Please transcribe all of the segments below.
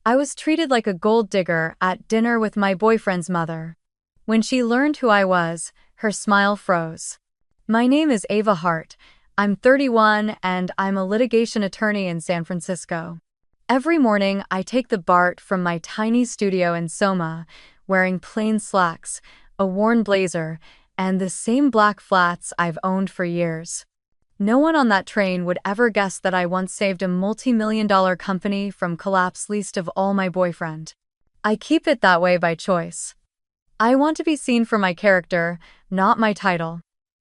I was treated like a gold digger at dinner with my boyfriend's mother. When she learned who I was, her smile froze. My name is Ava Hart. I'm 31 and I'm a litigation attorney in San Francisco. Every morning, I take the BART from my tiny studio in Soma, wearing plain slacks, a worn blazer, and the same black flats I've owned for years. No one on that train would ever guess that I once saved a multi-million-dollar company from collapse, least of all my boyfriend. I keep it that way by choice. I want to be seen for my character, not my title.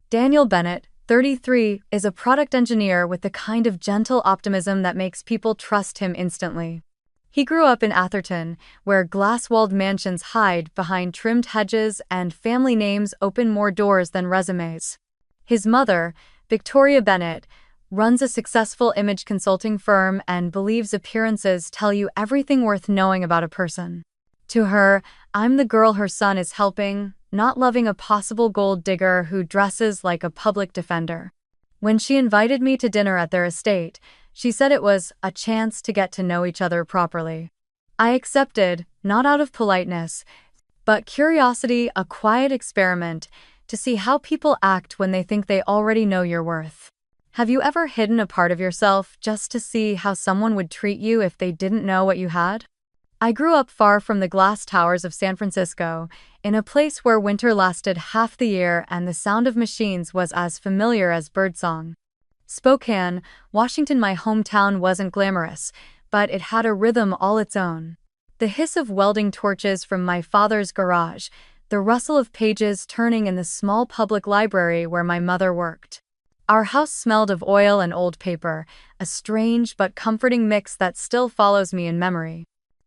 Daniel Bennett, 33, is a product engineer with the kind of gentle optimism that makes people trust him instantly. He grew up in Atherton, where glass-walled mansions hide behind trimmed hedges and family names open more doors than resumes. His mother, Victoria Bennett, runs a successful image consulting firm and believes appearances tell you everything worth knowing about a person. To her, I'm the girl her son is helping, not loving a possible gold digger who dresses like a public defender. When she invited me to dinner at their estate, she said it was a chance to get to know each other properly. I accepted, not out of politeness, but curiosity, a quiet experiment to see how people act when they think they already know your worth. Have you ever hidden a part of yourself just to see how someone would treat you if they didn't know what you had? I grew up far from the glass towers of San Francisco, in a place where winter lasted half the year and the sound of machines was as familiar as birdsong. Spokane, Washington, my hometown, wasn't glamorous, but it had a rhythm all its own. The hiss of welding torches from my father's garage, the rustle of pages turning in the small public library where my mother worked. Our house smelled of oil and old paper, a strange but comforting mix that still follows me in memory.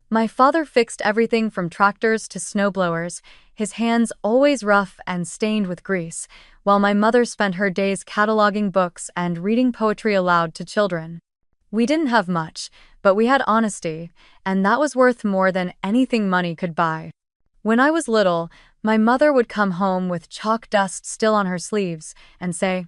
My father fixed everything from tractors to snowblowers, his hands always rough and stained with grease, while my mother spent her days cataloging books and reading poetry aloud to children. We didn't have much, but we had honesty, and that was worth more than anything money could buy. When I was little, my mother would come home with chalk dust still on her sleeves and say,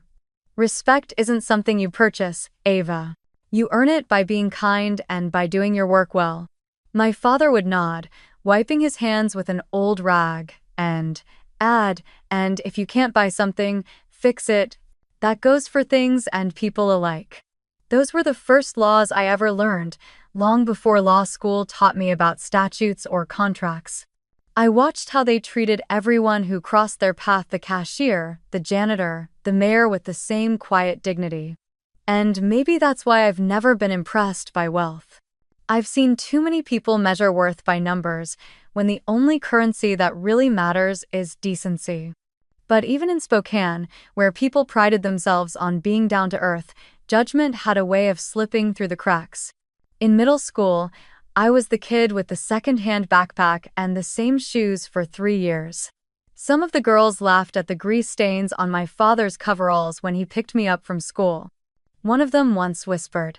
"Respect isn't something you purchase, Ava. You earn it by being kind and by doing your work well." My father would nod, wiping his hands with an old rag, and add, "And if you can't buy something, fix it." That goes for things and people alike. Those were the first laws I ever learned, long before law school taught me about statutes or contracts. I watched how they treated everyone who crossed their path, the cashier, the janitor, the mayor, with the same quiet dignity. And maybe that's why I've never been impressed by wealth. I've seen too many people measure worth by numbers when the only currency that really matters is decency. But even in Spokane, where people prided themselves on being down to earth, judgment had a way of slipping through the cracks. In middle school, I was the kid with the second-hand backpack and the same shoes for 3 years. Some of the girls laughed at the grease stains on my father's coveralls when he picked me up from school. One of them once whispered,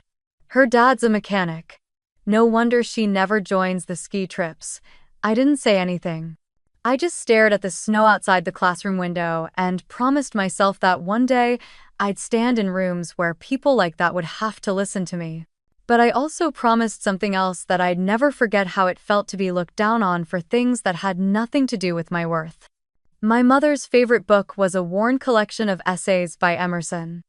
"Her dad's a mechanic. No wonder she never joins the ski trips." I didn't say anything. I just stared at the snow outside the classroom window and promised myself that one day I'd stand in rooms where people like that would have to listen to me. But I also promised something else, that I'd never forget how it felt to be looked down on for things that had nothing to do with my worth. My mother's favorite book was a worn collection of essays by Emerson.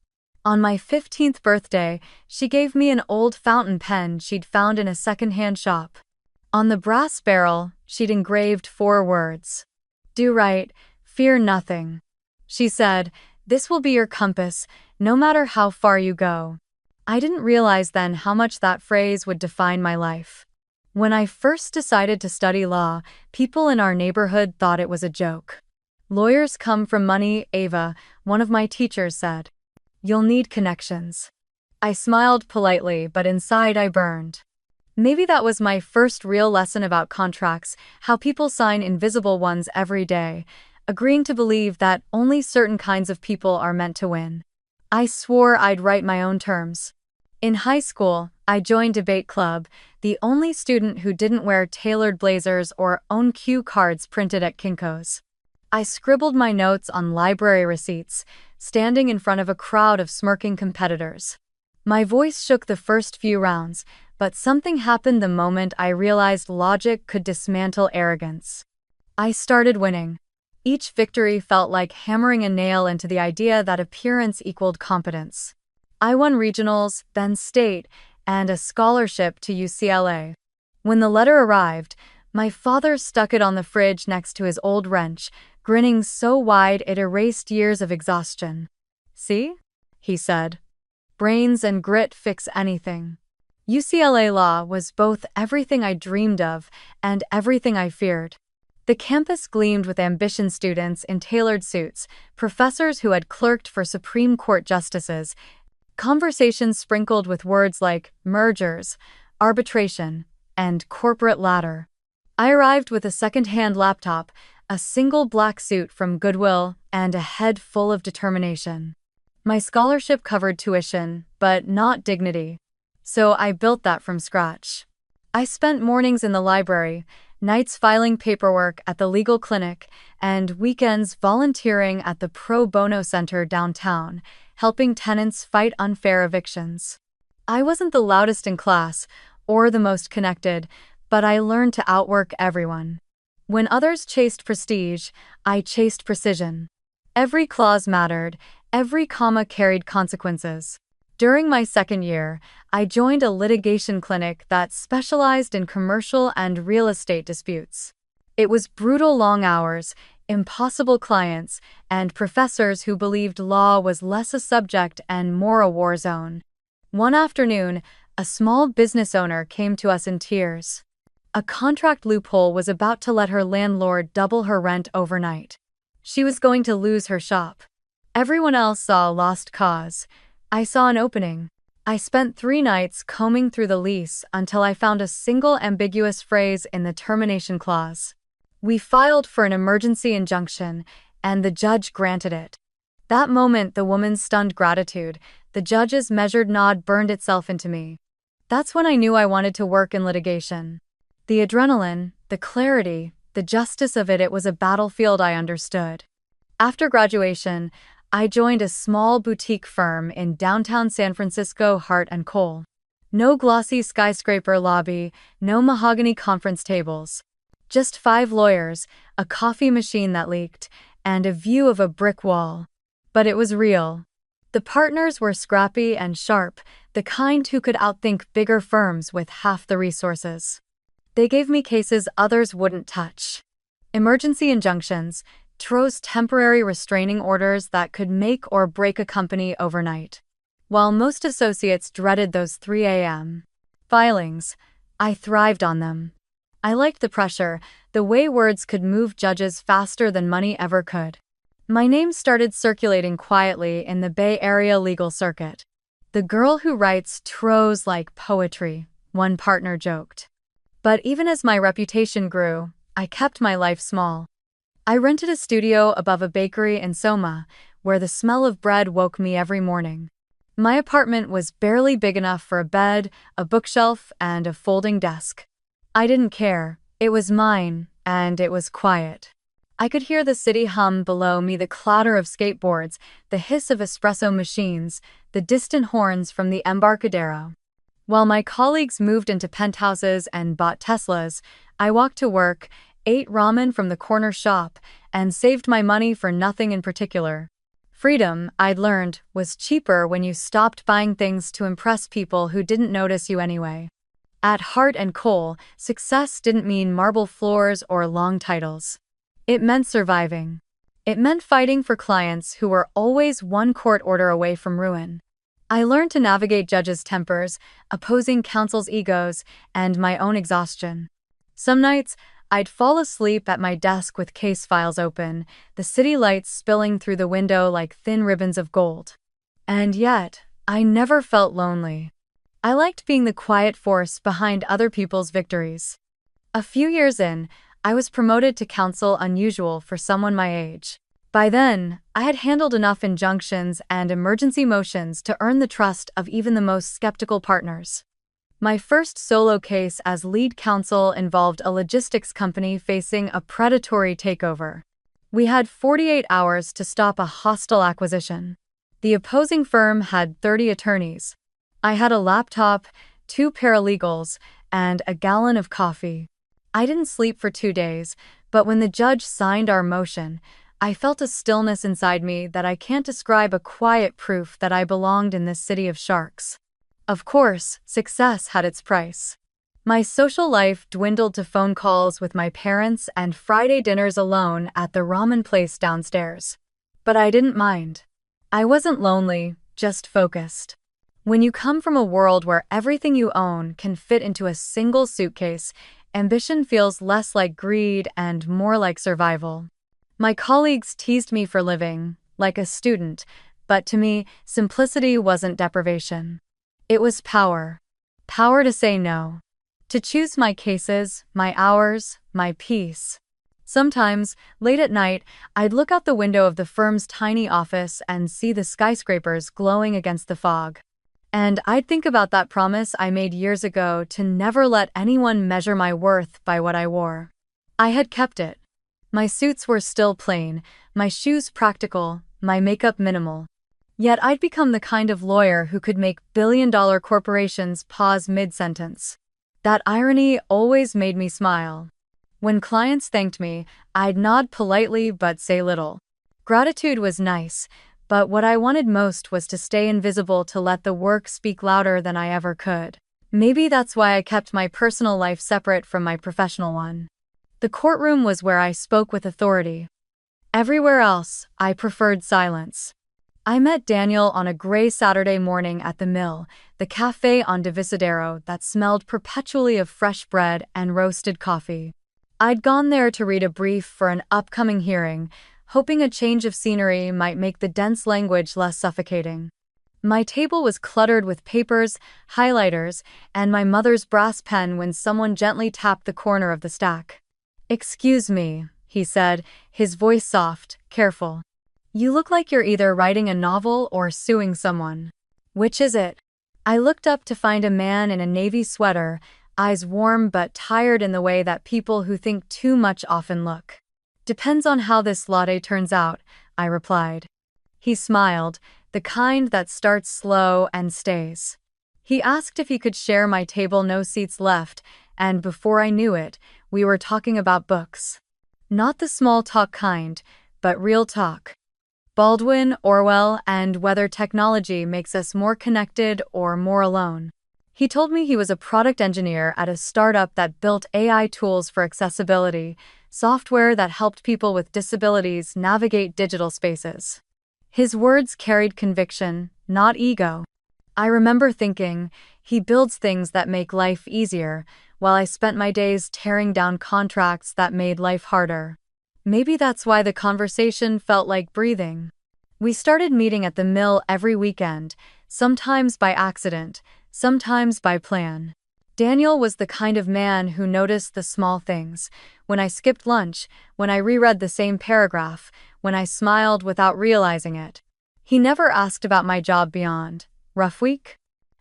On my 15th birthday, she gave me an old fountain pen she'd found in a second-hand shop. On the brass barrel, she'd engraved 4 words. "Do right, fear nothing." She said, "This will be your compass, no matter how far you go." I didn't realize then how much that phrase would define my life. When I first decided to study law, people in our neighborhood thought it was a joke. "Lawyers come from money, Ava," one of my teachers said. "You'll need connections." I smiled politely, but inside I burned. Maybe that was my first real lesson about contracts, how people sign invisible ones every day, agreeing to believe that only certain kinds of people are meant to win. I swore I'd write my own terms. In high school, I joined debate club, the only student who didn't wear tailored blazers or own cue cards printed at Kinko's. I scribbled my notes on library receipts, standing in front of a crowd of smirking competitors. My voice shook the first few rounds, But something happened the moment I realized logic could dismantle arrogance. I started winning. Each victory felt like hammering a nail into the idea that appearance equaled competence. I won regionals, then state, and a scholarship to UCLA. When the letter arrived, my father stuck it on the fridge next to his old wrench, grinning so wide it erased years of exhaustion. "See?" he said. "Brains and grit fix anything." UCLA law was both everything I dreamed of and everything I feared. The campus gleamed with ambition students in tailored suits, professors who had clerked for Supreme Court justices, conversations sprinkled with words like mergers, arbitration, and corporate ladder. I arrived with a second-hand laptop, a single black suit from Goodwill, and a head full of determination. My scholarship covered tuition, but not dignity. So I built that from scratch. I spent mornings in the library, nights filing paperwork at the legal clinic, and weekends volunteering at the pro bono center downtown, helping tenants fight unfair evictions. I wasn't the loudest in class or the most connected, but I learned to outwork everyone. When others chased prestige, I chased precision. Every clause mattered, every comma carried consequences. During my second year, I joined a litigation clinic that specialized in commercial and real estate disputes. It was brutal long hours, impossible clients, and professors who believed law was less a subject and more a war zone. One afternoon, a small business owner came to us in tears. A contract loophole was about to let her landlord double her rent overnight. She was going to lose her shop. Everyone else saw a lost cause. I saw an opening. I spent 3 nights combing through the lease until I found a single ambiguous phrase in the termination clause. We filed for an emergency injunction, and the judge granted it. That moment, the woman's stunned gratitude, the judge's measured nod burned itself into me. That's when I knew I wanted to work in litigation. The adrenaline, the clarity, the justice of it was a battlefield I understood. After graduation, I joined a small boutique firm in downtown San Francisco, Hart & Cole. No glossy skyscraper lobby, no mahogany conference tables. Just 5 lawyers, a coffee machine that leaked, and a view of a brick wall. But it was real. The partners were scrappy and sharp, the kind who could outthink bigger firms with half the resources. They gave me cases others wouldn't touch. Emergency injunctions, TRO's temporary restraining orders that could make or break a company overnight. While most associates dreaded those 3 a.m. filings, I thrived on them. I liked the pressure, the way words could move judges faster than money ever could. My name started circulating quietly in the Bay Area legal circuit. "The girl who writes TROs like poetry," one partner joked. But even as my reputation grew, I kept my life small. I rented a studio above a bakery in Soma, where the smell of bread woke me every morning. My apartment was barely big enough for a bed, a bookshelf, and a folding desk. I didn't care. It was mine, and it was quiet. I could hear the city hum below me, the clatter of skateboards, the hiss of espresso machines, the distant horns from the Embarcadero. While my colleagues moved into penthouses and bought Teslas, I walked to work, ate ramen from the corner shop, and saved my money for nothing in particular. Freedom, I'd learned, was cheaper when you stopped buying things to impress people who didn't notice you anyway. At Hart & Cole, success didn't mean marble floors or long titles. It meant surviving. It meant fighting for clients who were always one court order away from ruin. I learned to navigate judges' tempers, opposing counsel's egos, and my own exhaustion. Some nights, I'd fall asleep at my desk with case files open, the city lights spilling through the window like thin ribbons of gold. And yet, I never felt lonely. I liked being the quiet force behind other people's victories. A few years in, I was promoted to counsel, unusual for someone my age. By then, I had handled enough injunctions and emergency motions to earn the trust of even the most skeptical partners. My first solo case as lead counsel involved a logistics company facing a predatory takeover. We had 48 hours to stop a hostile acquisition. The opposing firm had 30 attorneys. I had a laptop, 2 paralegals, and a gallon of coffee. I didn't sleep for 2 days, but when the judge signed our motion, I felt a stillness inside me that I can't describe, a quiet proof that I belonged in this city of sharks. Of course, success had its price. My social life dwindled to phone calls with my parents and Friday dinners alone at the ramen place downstairs. But I didn't mind. I wasn't lonely, just focused. When you come from a world where everything you own can fit into a single suitcase, ambition feels less like greed and more like survival. My colleagues teased me for living like a student, but to me, simplicity wasn't deprivation. It was power. Power to say no. To choose my cases, my hours, my peace. Sometimes, late at night, I'd look out the window of the firm's tiny office and see the skyscrapers glowing against the fog. And I'd think about that promise I made years ago to never let anyone measure my worth by what I wore. I had kept it. My suits were still plain, my shoes practical, my makeup minimal. Yet I'd become the kind of lawyer who could make billion-dollar corporations pause mid-sentence. That irony always made me smile. When clients thanked me, I'd nod politely but say little. Gratitude was nice, but what I wanted most was to stay invisible, to let the work speak louder than I ever could. Maybe that's why I kept my personal life separate from my professional one. The courtroom was where I spoke with authority. Everywhere else, I preferred silence. I met Daniel on a gray Saturday morning at the Mill, the cafe on Divisadero that smelled perpetually of fresh bread and roasted coffee. I'd gone there to read a brief for an upcoming hearing, hoping a change of scenery might make the dense language less suffocating. My table was cluttered with papers, highlighters, and my mother's brass pen when someone gently tapped the corner of the stack. "Excuse me," he said, his voice soft, careful. "You look like you're either writing a novel or suing someone. Which is it?" I looked up to find a man in a navy sweater, eyes warm but tired in the way that people who think too much often look. "Depends on how this latte turns out," I replied. He smiled, the kind that starts slow and stays. He asked if he could share my table, no seats left, and before I knew it, we were talking about books. Not the small talk kind, but real talk. Baldwin, Orwell, and whether technology makes us more connected or more alone. He told me he was a product engineer at a startup that built AI tools for accessibility, software that helped people with disabilities navigate digital spaces. His words carried conviction, not ego. I remember thinking, he builds things that make life easier, while I spent my days tearing down contracts that made life harder. Maybe that's why the conversation felt like breathing. We started meeting at the Mill every weekend, sometimes by accident, sometimes by plan. Daniel was the kind of man who noticed the small things. When I skipped lunch, when I reread the same paragraph, when I smiled without realizing it. He never asked about my job beyond, "Rough week?"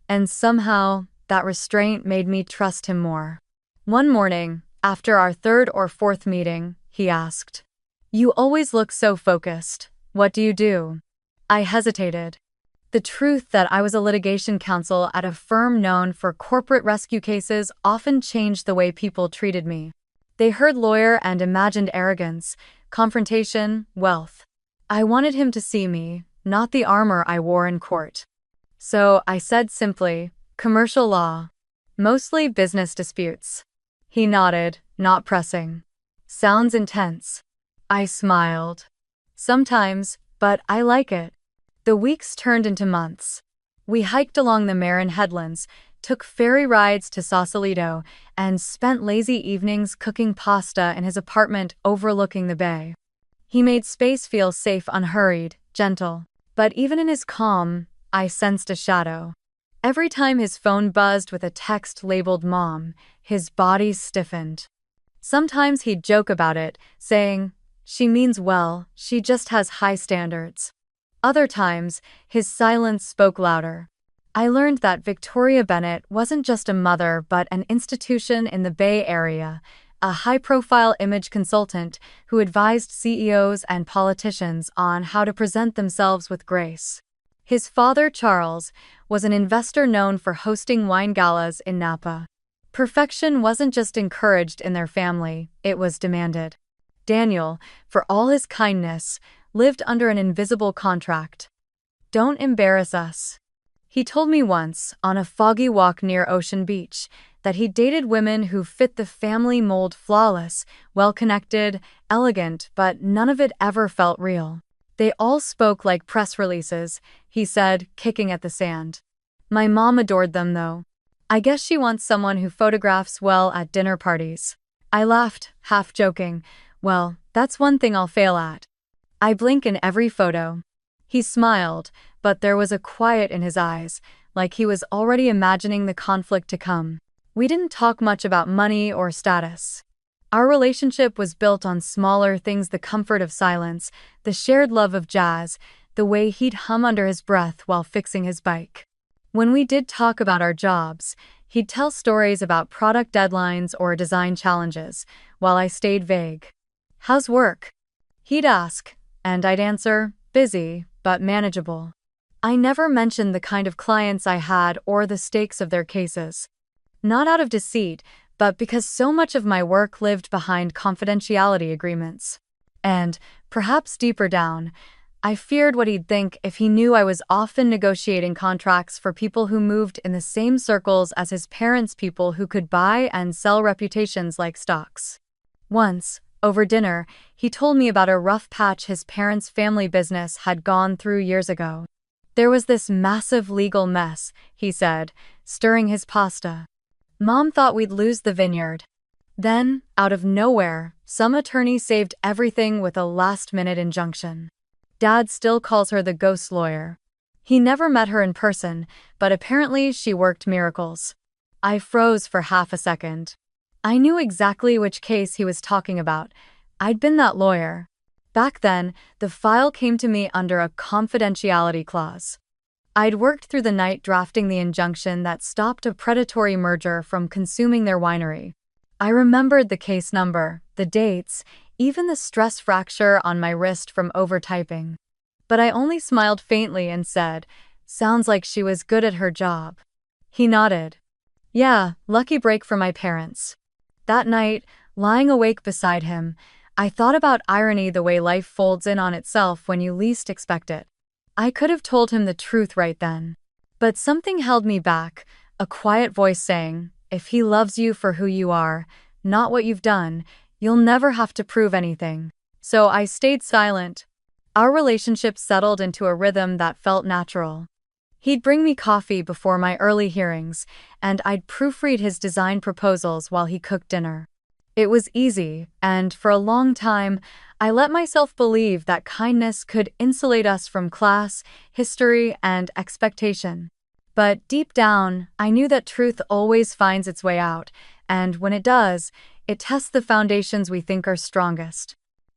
And somehow, that restraint made me trust him more. One morning, after our third or fourth meeting, he asked, "You always look so focused. What do you do?" I hesitated. The truth that I was a litigation counsel at a firm known for corporate rescue cases often changed the way people treated me. They heard lawyer and imagined arrogance, confrontation, wealth. I wanted him to see me, not the armor I wore in court. So I said simply, "Commercial law. Mostly business disputes." He nodded, not pressing. "Sounds intense." I smiled. "Sometimes, but I like it." The weeks turned into months. We hiked along the Marin headlands, took ferry rides to Sausalito, and spent lazy evenings cooking pasta in his apartment overlooking the bay. He made space feel safe, unhurried, gentle. But even in his calm, I sensed a shadow. Every time his phone buzzed with a text labeled Mom, his body stiffened. Sometimes he'd joke about it, saying, "She means well, she just has high standards." Other times, his silence spoke louder. I learned that Victoria Bennett wasn't just a mother but an institution in the Bay Area, a high-profile image consultant who advised CEOs and politicians on how to present themselves with grace. His father, Charles, was an investor known for hosting wine galas in Napa. Perfection wasn't just encouraged in their family, it was demanded. Daniel, for all his kindness, lived under an invisible contract. "Don't embarrass us." He told me once, on a foggy walk near Ocean Beach, that he dated women who fit the family mold: flawless, well-connected, elegant, but none of it ever felt real. "They all spoke like press releases," he said, kicking at the sand. "My mom adored them, though. I guess she wants someone who photographs well at dinner parties." I laughed, half joking. "Well, that's one thing I'll fail at. I blink in every photo." He smiled, but there was a quiet in his eyes, like he was already imagining the conflict to come. We didn't talk much about money or status. Our relationship was built on smaller things: the comfort of silence, the shared love of jazz, the way he'd hum under his breath while fixing his bike. When we did talk about our jobs, he'd tell stories about product deadlines or design challenges, while I stayed vague. "How's work?" he'd ask, and I'd answer, "Busy, but manageable." I never mentioned the kind of clients I had or the stakes of their cases. Not out of deceit, but because so much of my work lived behind confidentiality agreements. And, perhaps deeper down, I feared what he'd think if he knew I was often negotiating contracts for people who moved in the same circles as his parents', people who could buy and sell reputations like stocks. Once, over dinner, he told me about a rough patch his parents' family business had gone through years ago. "There was this massive legal mess," he said, stirring his pasta. "Mom thought we'd lose the vineyard. Then, out of nowhere, some attorney saved everything with a last-minute injunction. Dad still calls her the ghost lawyer. He never met her in person, but apparently she worked miracles." I froze for half a second. I knew exactly which case he was talking about. I'd been that lawyer. Back then, the file came to me under a confidentiality clause. I'd worked through the night drafting the injunction that stopped a predatory merger from consuming their winery. I remembered the case number, the dates, even the stress fracture on my wrist from overtyping. But I only smiled faintly and said, "Sounds like she was good at her job." He nodded. "Yeah, lucky break for my parents." That night, lying awake beside him, I thought about irony, the way life folds in on itself when you least expect it. I could have told him the truth right then. But something held me back, a quiet voice saying, "If he loves you for who you are, not what you've done, you'll never have to prove anything." So I stayed silent. Our relationship settled into a rhythm that felt natural. He'd bring me coffee before my early hearings, and I'd proofread his design proposals while he cooked dinner. It was easy, and for a long time, I let myself believe that kindness could insulate us from class, history, and expectation. But deep down, I knew that truth always finds its way out, and when it does, it tests the foundations we think are strongest.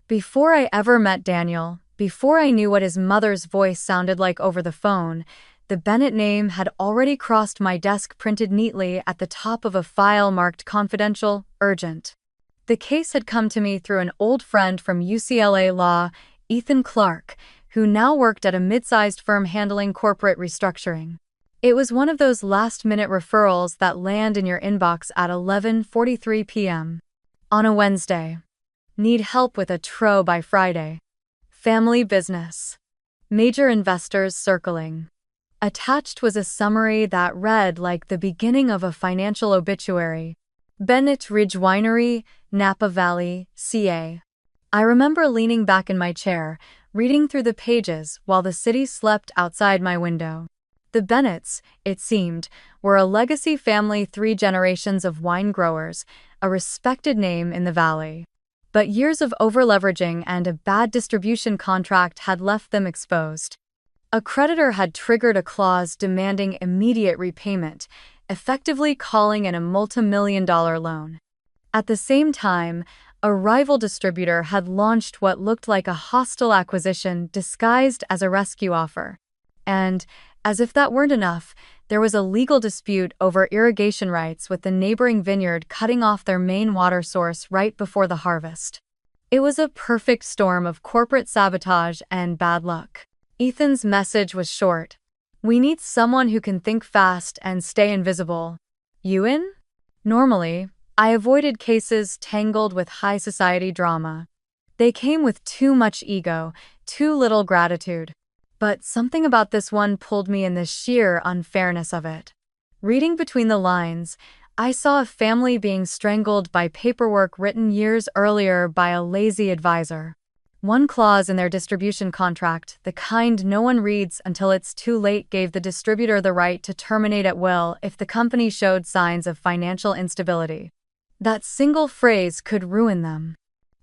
Before I ever met Daniel, before I knew what his mother's voice sounded like over the phone, the Bennett name had already crossed my desk, printed neatly at the top of a file marked confidential, urgent. The case had come to me through an old friend from UCLA Law, Ethan Clark, who now worked at a mid-sized firm handling corporate restructuring. It was one of those last-minute referrals that land in your inbox at 11:43 p.m. on a Wednesday. Need help with a TRO by Friday. Family business. Major investors circling. Attached was a summary that read like the beginning of a financial obituary. Bennett Ridge Winery, Napa Valley, CA. I remember leaning back in my chair, reading through the pages while the city slept outside my window. The Bennetts, it seemed, were a legacy family, 3 generations of wine growers, a respected name in the valley. But years of overleveraging and a bad distribution contract had left them exposed. A creditor had triggered a clause demanding immediate repayment, effectively calling in a multi-million-dollar loan. At the same time, a rival distributor had launched what looked like a hostile acquisition disguised as a rescue offer. And, as if that weren't enough, there was a legal dispute over irrigation rights, with the neighboring vineyard cutting off their main water source right before the harvest. It was a perfect storm of corporate sabotage and bad luck. Ethan's message was short: We need someone who can think fast and stay invisible. You in? Normally, I avoided cases tangled with high society drama. They came with too much ego, too little gratitude. But something about this one pulled me in the sheer unfairness of it. Reading between the lines, I saw a family being strangled by paperwork written years earlier by a lazy advisor. One clause in their distribution contract, the kind no one reads until it's too late, gave the distributor the right to terminate at will if the company showed signs of financial instability. That single phrase could ruin them.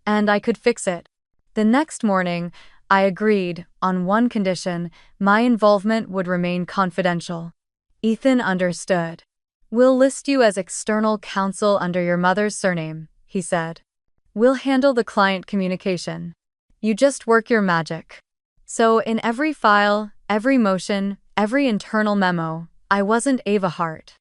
And I could fix it. The next morning, I agreed, on one condition: my involvement would remain confidential. Ethan understood. "We'll list you as external counsel under your mother's surname," he said. "We'll handle the client communication. You just work your magic." So in every file, every motion, every internal memo, I wasn't Ava Hart.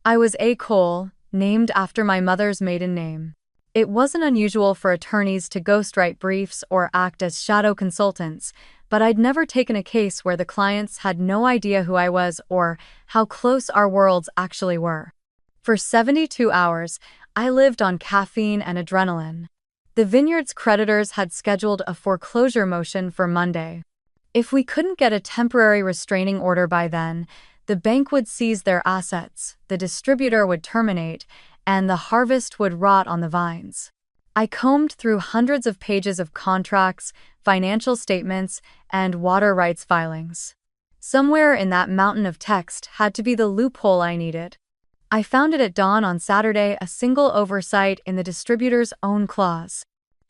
I was A. Cole, named after my mother's maiden name. It wasn't unusual for attorneys to ghostwrite briefs or act as shadow consultants, but I'd never taken a case where the clients had no idea who I was or how close our worlds actually were. For 72 hours, I lived on caffeine and adrenaline. The vineyard's creditors had scheduled a foreclosure motion for Monday. If we couldn't get a temporary restraining order by then, the bank would seize their assets, the distributor would terminate, and the harvest would rot on the vines. I combed through hundreds of pages of contracts, financial statements, and water rights filings. Somewhere in that mountain of text had to be the loophole I needed. I found it at dawn on Saturday, a single oversight in the distributor's own clause.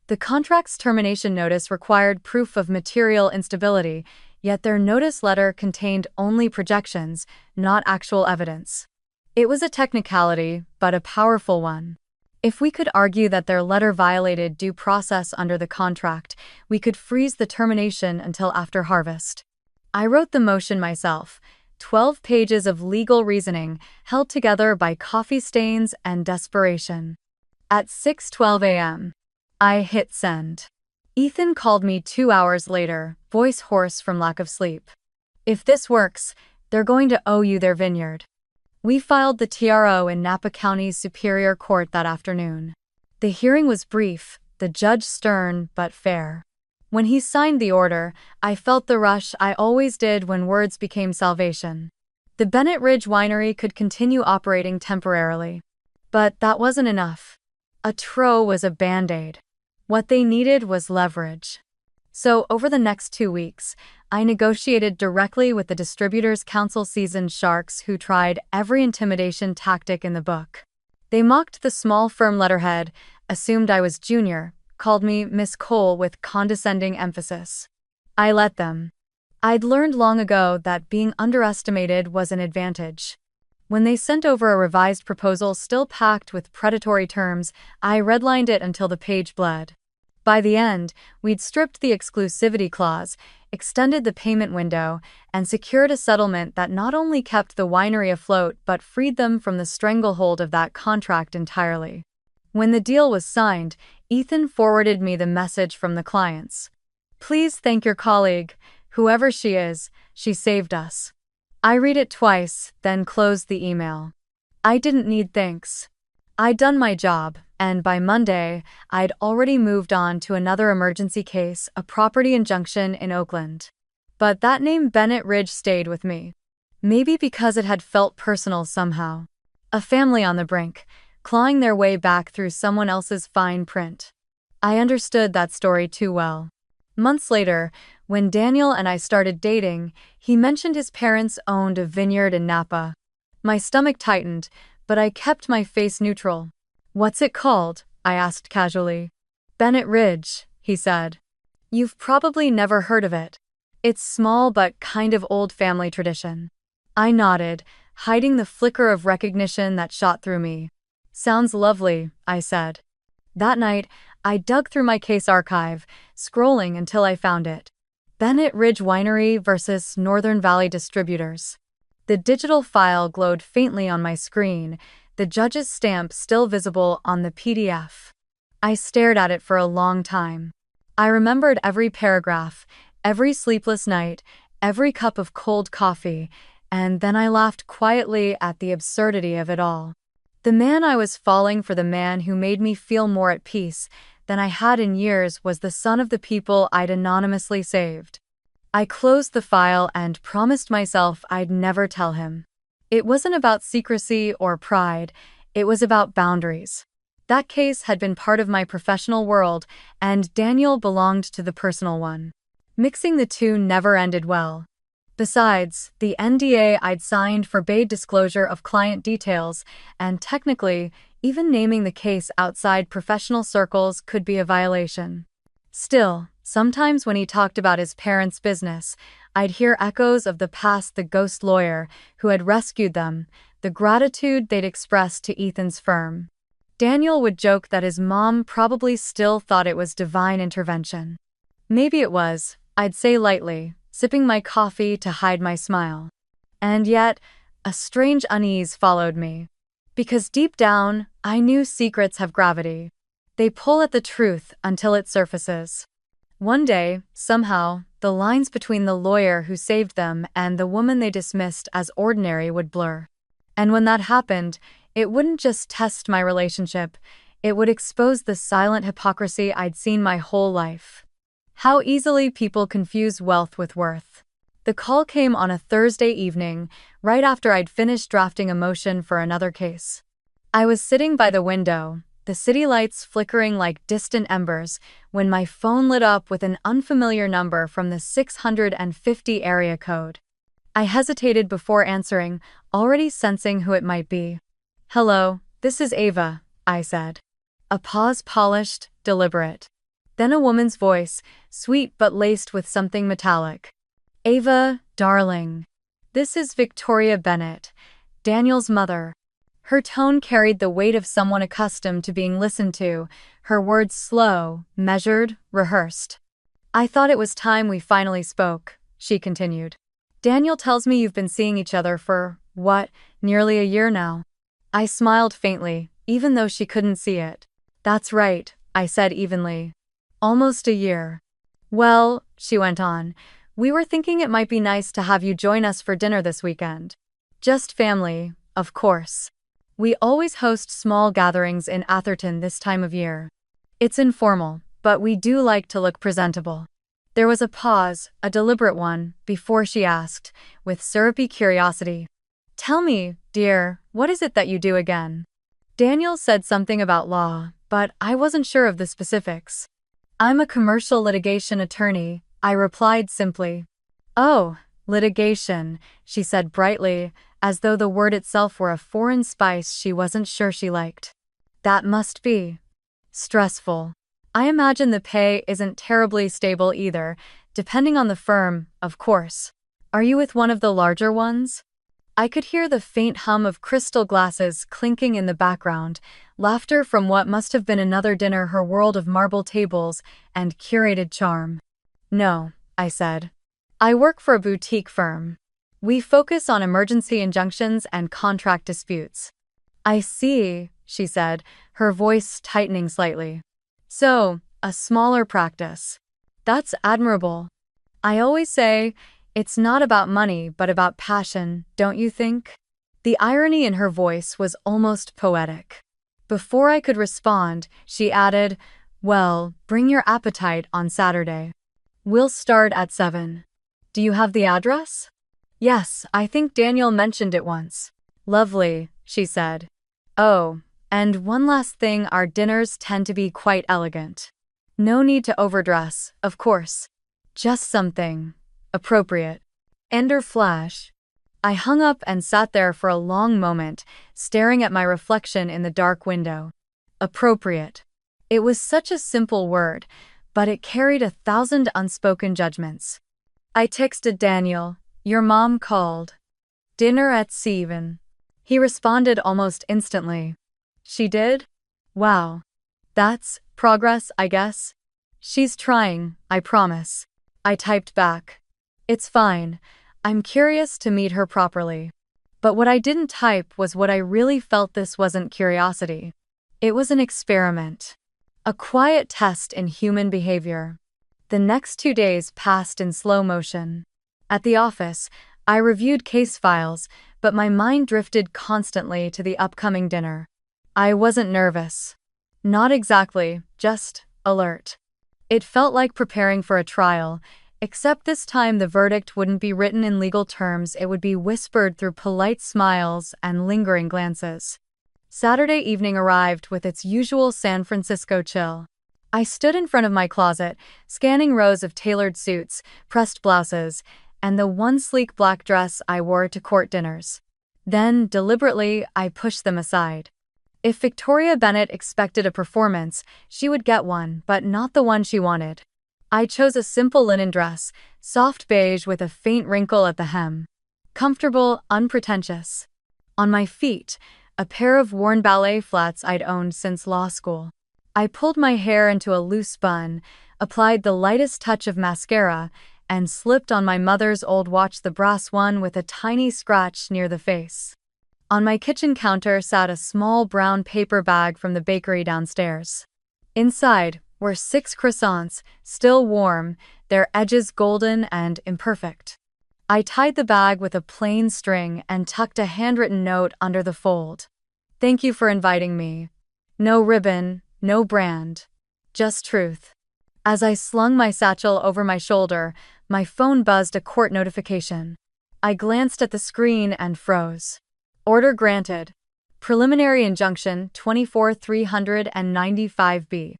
The contract's termination notice required proof of material instability, yet their notice letter contained only projections, not actual evidence. It was a technicality, but a powerful one. If we could argue that their letter violated due process under the contract, we could freeze the termination until after harvest. I wrote the motion myself, 12 pages of legal reasoning held together by coffee stains and desperation. At 6:12 a.m., I hit send. Ethan called me 2 hours later, voice hoarse from lack of sleep. "If this works, they're going to owe you their vineyard." We filed the TRO in Napa County's Superior Court that afternoon. The hearing was brief, the judge stern but fair. When he signed the order, I felt the rush I always did when words became salvation. The Bennett Ridge Winery could continue operating temporarily. But that wasn't enough. A TRO was a band-aid. What they needed was leverage. So over the next 2 weeks, I negotiated directly with the distributor's counsel, seasoned sharks who tried every intimidation tactic in the book. They mocked the small firm letterhead, assumed I was junior, called me Miss Cole with condescending emphasis. I let them. I'd learned long ago that being underestimated was an advantage. When they sent over a revised proposal still packed with predatory terms, I redlined it until the page bled. By the end, we'd stripped the exclusivity clause, extended the payment window, and secured a settlement that not only kept the winery afloat but freed them from the stranglehold of that contract entirely. When the deal was signed, Ethan forwarded me the message from the clients. "Please thank your colleague, whoever she is, she saved us." I read it twice, then closed the email. I didn't need thanks. I'd done my job, and by Monday, I'd already moved on to another emergency case, a property injunction in Oakland. But that name Bennett Ridge stayed with me. Maybe because it had felt personal somehow. A family on the brink, clawing their way back through someone else's fine print. I understood that story too well. Months later, when Daniel and I started dating, he mentioned his parents owned a vineyard in Napa. My stomach tightened, but I kept my face neutral. "What's it called?" I asked casually. "Bennett Ridge," he said. "You've probably never heard of it. It's small but kind of old family tradition." I nodded, hiding the flicker of recognition that shot through me. "Sounds lovely," I said. That night, I dug through my case archive, scrolling until I found it. Bennett Ridge Winery versus Northern Valley Distributors. The digital file glowed faintly on my screen, the judge's stamp still visible on the PDF. I stared at it for a long time. I remembered every paragraph, every sleepless night, every cup of cold coffee, and then I laughed quietly at the absurdity of it all. The man I was falling for, the man who made me feel more at peace than I had in years, was the son of the people I'd anonymously saved. I closed the file and promised myself I'd never tell him. It wasn't about secrecy or pride, it was about boundaries. That case had been part of my professional world, and Daniel belonged to the personal one. Mixing the two never ended well. Besides, the NDA I'd signed forbade disclosure of client details, and technically, even naming the case outside professional circles could be a violation. Still, sometimes when he talked about his parents' business, I'd hear echoes of the past: the ghost lawyer who had rescued them, the gratitude they'd expressed to Ethan's firm. Daniel would joke that his mom probably still thought it was divine intervention. Maybe it was, I'd say lightly, sipping my coffee to hide my smile. And yet, a strange unease followed me. Because deep down, I knew secrets have gravity. They pull at the truth until it surfaces. One day, somehow, the lines between the lawyer who saved them and the woman they dismissed as ordinary would blur. And when that happened, it wouldn't just test my relationship, it would expose the silent hypocrisy I'd seen my whole life. How easily people confuse wealth with worth. The call came on a Thursday evening, right after I'd finished drafting a motion for another case. I was sitting by the window, the city lights flickering like distant embers, when my phone lit up with an unfamiliar number from the 650 area code. I hesitated before answering, already sensing who it might be. "Hello, this is Ava," I said. A pause, polished, deliberate. Then a woman's voice, sweet but laced with something metallic. "Ava, darling. This is Victoria Bennett, Daniel's mother." Her tone carried the weight of someone accustomed to being listened to, her words slow, measured, rehearsed. "I thought it was time we finally spoke," she continued. "Daniel tells me you've been seeing each other for, what, nearly a year now?" I smiled faintly, even though she couldn't see it. "That's right," I said evenly. "Almost a year." "Well," she went on, "we were thinking it might be nice to have you join us for dinner this weekend. Just family, of course. We always host small gatherings in Atherton this time of year. It's informal, but we do like to look presentable." There was a pause, a deliberate one, before she asked, with syrupy curiosity, "Tell me, dear, what is it that you do again?" Daniel said something about law, but I wasn't sure of the specifics. "I'm a commercial litigation attorney," I replied simply. "Oh, litigation," she said brightly, as though the word itself were a foreign spice she wasn't sure she liked. "That must be stressful. I imagine the pay isn't terribly stable either, depending on the firm, of course. Are you with one of the larger ones?" I could hear the faint hum of crystal glasses clinking in the background, laughter from what must have been another dinner, her world of marble tables and curated charm. "No," I said. "I work for a boutique firm. We focus on emergency injunctions and contract disputes." "I see," she said, her voice tightening slightly. "So, a smaller practice. That's admirable. I always say, it's not about money but about passion, don't you think?" The irony in her voice was almost poetic. Before I could respond, she added, "Well, bring your appetite on Saturday. We'll start at 7. Do you have the address?" "Yes, I think Daniel mentioned it once." "Lovely," she said. "Oh, and one last thing, our dinners tend to be quite elegant. No need to overdress, of course. Just something appropriate." Ender flash. I hung up and sat there for a long moment, staring at my reflection in the dark window. Appropriate. It was such a simple word, but it carried 1,000 unspoken judgments. I texted Daniel, "Your mom called. Dinner at 7. He responded almost instantly. "She did? Wow. That's progress, I guess." "She's trying, I promise." I typed back. "It's fine. I'm curious to meet her properly." But what I didn't type was what I really felt. This wasn't curiosity. It was an experiment. A quiet test in human behavior. The next 2 days passed in slow motion. At the office, I reviewed case files, but my mind drifted constantly to the upcoming dinner. I wasn't nervous. Not exactly, just alert. It felt like preparing for a trial, except this time the verdict wouldn't be written in legal terms, it would be whispered through polite smiles and lingering glances. Saturday evening arrived with its usual San Francisco chill. I stood in front of my closet, scanning rows of tailored suits, pressed blouses, and the one sleek black dress I wore to court dinners. Then, deliberately, I pushed them aside. If Victoria Bennett expected a performance, she would get one, but not the one she wanted. I chose a simple linen dress, soft beige with a faint wrinkle at the hem. Comfortable, unpretentious. On my feet, a pair of worn ballet flats I'd owned since law school. I pulled my hair into a loose bun, applied the lightest touch of mascara, and slipped on my mother's old watch, the brass one with a tiny scratch near the face. On my kitchen counter sat a small brown paper bag from the bakery downstairs. Inside were 6 croissants, still warm, their edges golden and imperfect. I tied the bag with a plain string and tucked a handwritten note under the fold. "Thank you for inviting me. No ribbon, no brand. Just truth." As I slung my satchel over my shoulder, my phone buzzed a court notification. I glanced at the screen and froze. Order granted. Preliminary injunction 24395B.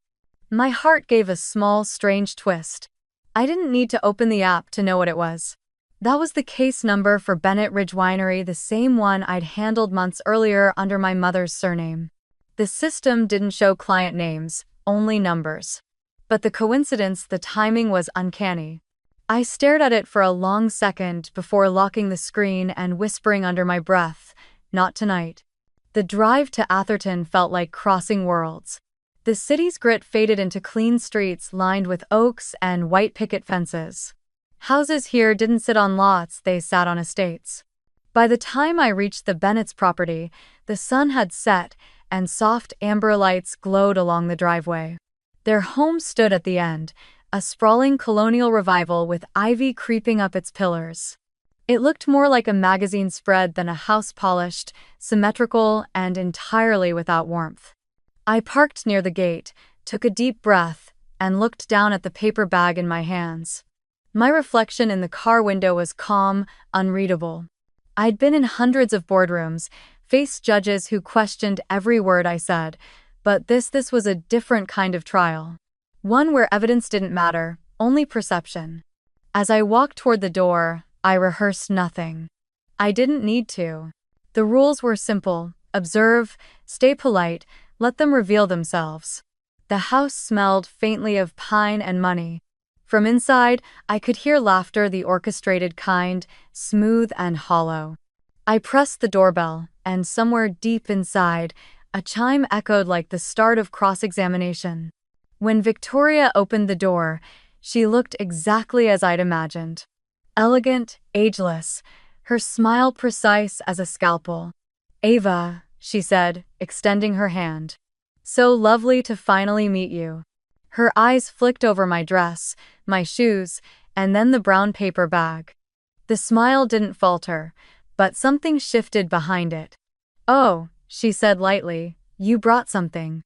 My heart gave a small, strange twist. I didn't need to open the app to know what it was. That was the case number for Bennett Ridge Winery, the same one I'd handled months earlier under my mother's surname. The system didn't show client names, only numbers. But the coincidence, the timing was uncanny. I stared at it for a long second before locking the screen and whispering under my breath, "Not tonight." The drive to Atherton felt like crossing worlds. The city's grit faded into clean streets lined with oaks and white picket fences. Houses here didn't sit on lots, they sat on estates. By the time I reached the Bennett's property, the sun had set and soft amber lights glowed along the driveway. Their home stood at the end, a sprawling colonial revival with ivy creeping up its pillars. It looked more like a magazine spread than a house, polished, symmetrical, and entirely without warmth. I parked near the gate, took a deep breath, and looked down at the paper bag in my hands. My reflection in the car window was calm, unreadable. I'd been in hundreds of boardrooms, faced judges who questioned every word I said, but this was a different kind of trial. One where evidence didn't matter, only perception. As I walked toward the door, I rehearsed nothing. I didn't need to. The rules were simple: observe, stay polite, let them reveal themselves. The house smelled faintly of pine and money. From inside, I could hear laughter, the orchestrated kind, smooth and hollow. I pressed the doorbell, and somewhere deep inside, a chime echoed like the start of cross-examination. When Victoria opened the door, she looked exactly as I'd imagined. Elegant, ageless, her smile precise as a scalpel. "Ava," she said, extending her hand. "So lovely to finally meet you." Her eyes flicked over my dress, my shoes, and then the brown paper bag. The smile didn't falter, but something shifted behind it. "Oh," she said lightly, "you brought something."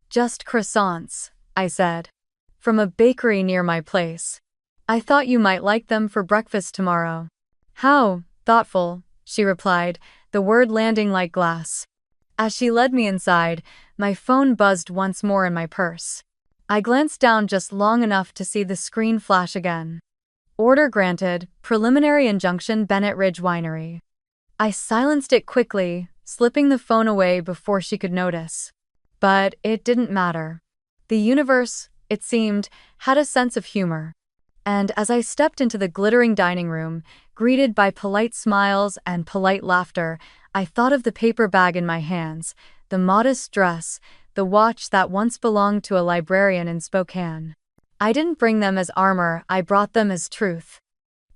"Just croissants," I said. "From a bakery near my place. I thought you might like them for breakfast tomorrow." "How thoughtful," she replied, the word landing like glass. As she led me inside, my phone buzzed once more in my purse. I glanced down just long enough to see the screen flash again. "Order granted, preliminary injunction, Bennett Ridge Winery." I silenced it quickly, slipping the phone away before she could notice. But it didn't matter. The universe, it seemed, had a sense of humor. And as I stepped into the glittering dining room, greeted by polite smiles and polite laughter, I thought of the paper bag in my hands, the modest dress, the watch that once belonged to a librarian in Spokane. I didn't bring them as armor, I brought them as truth.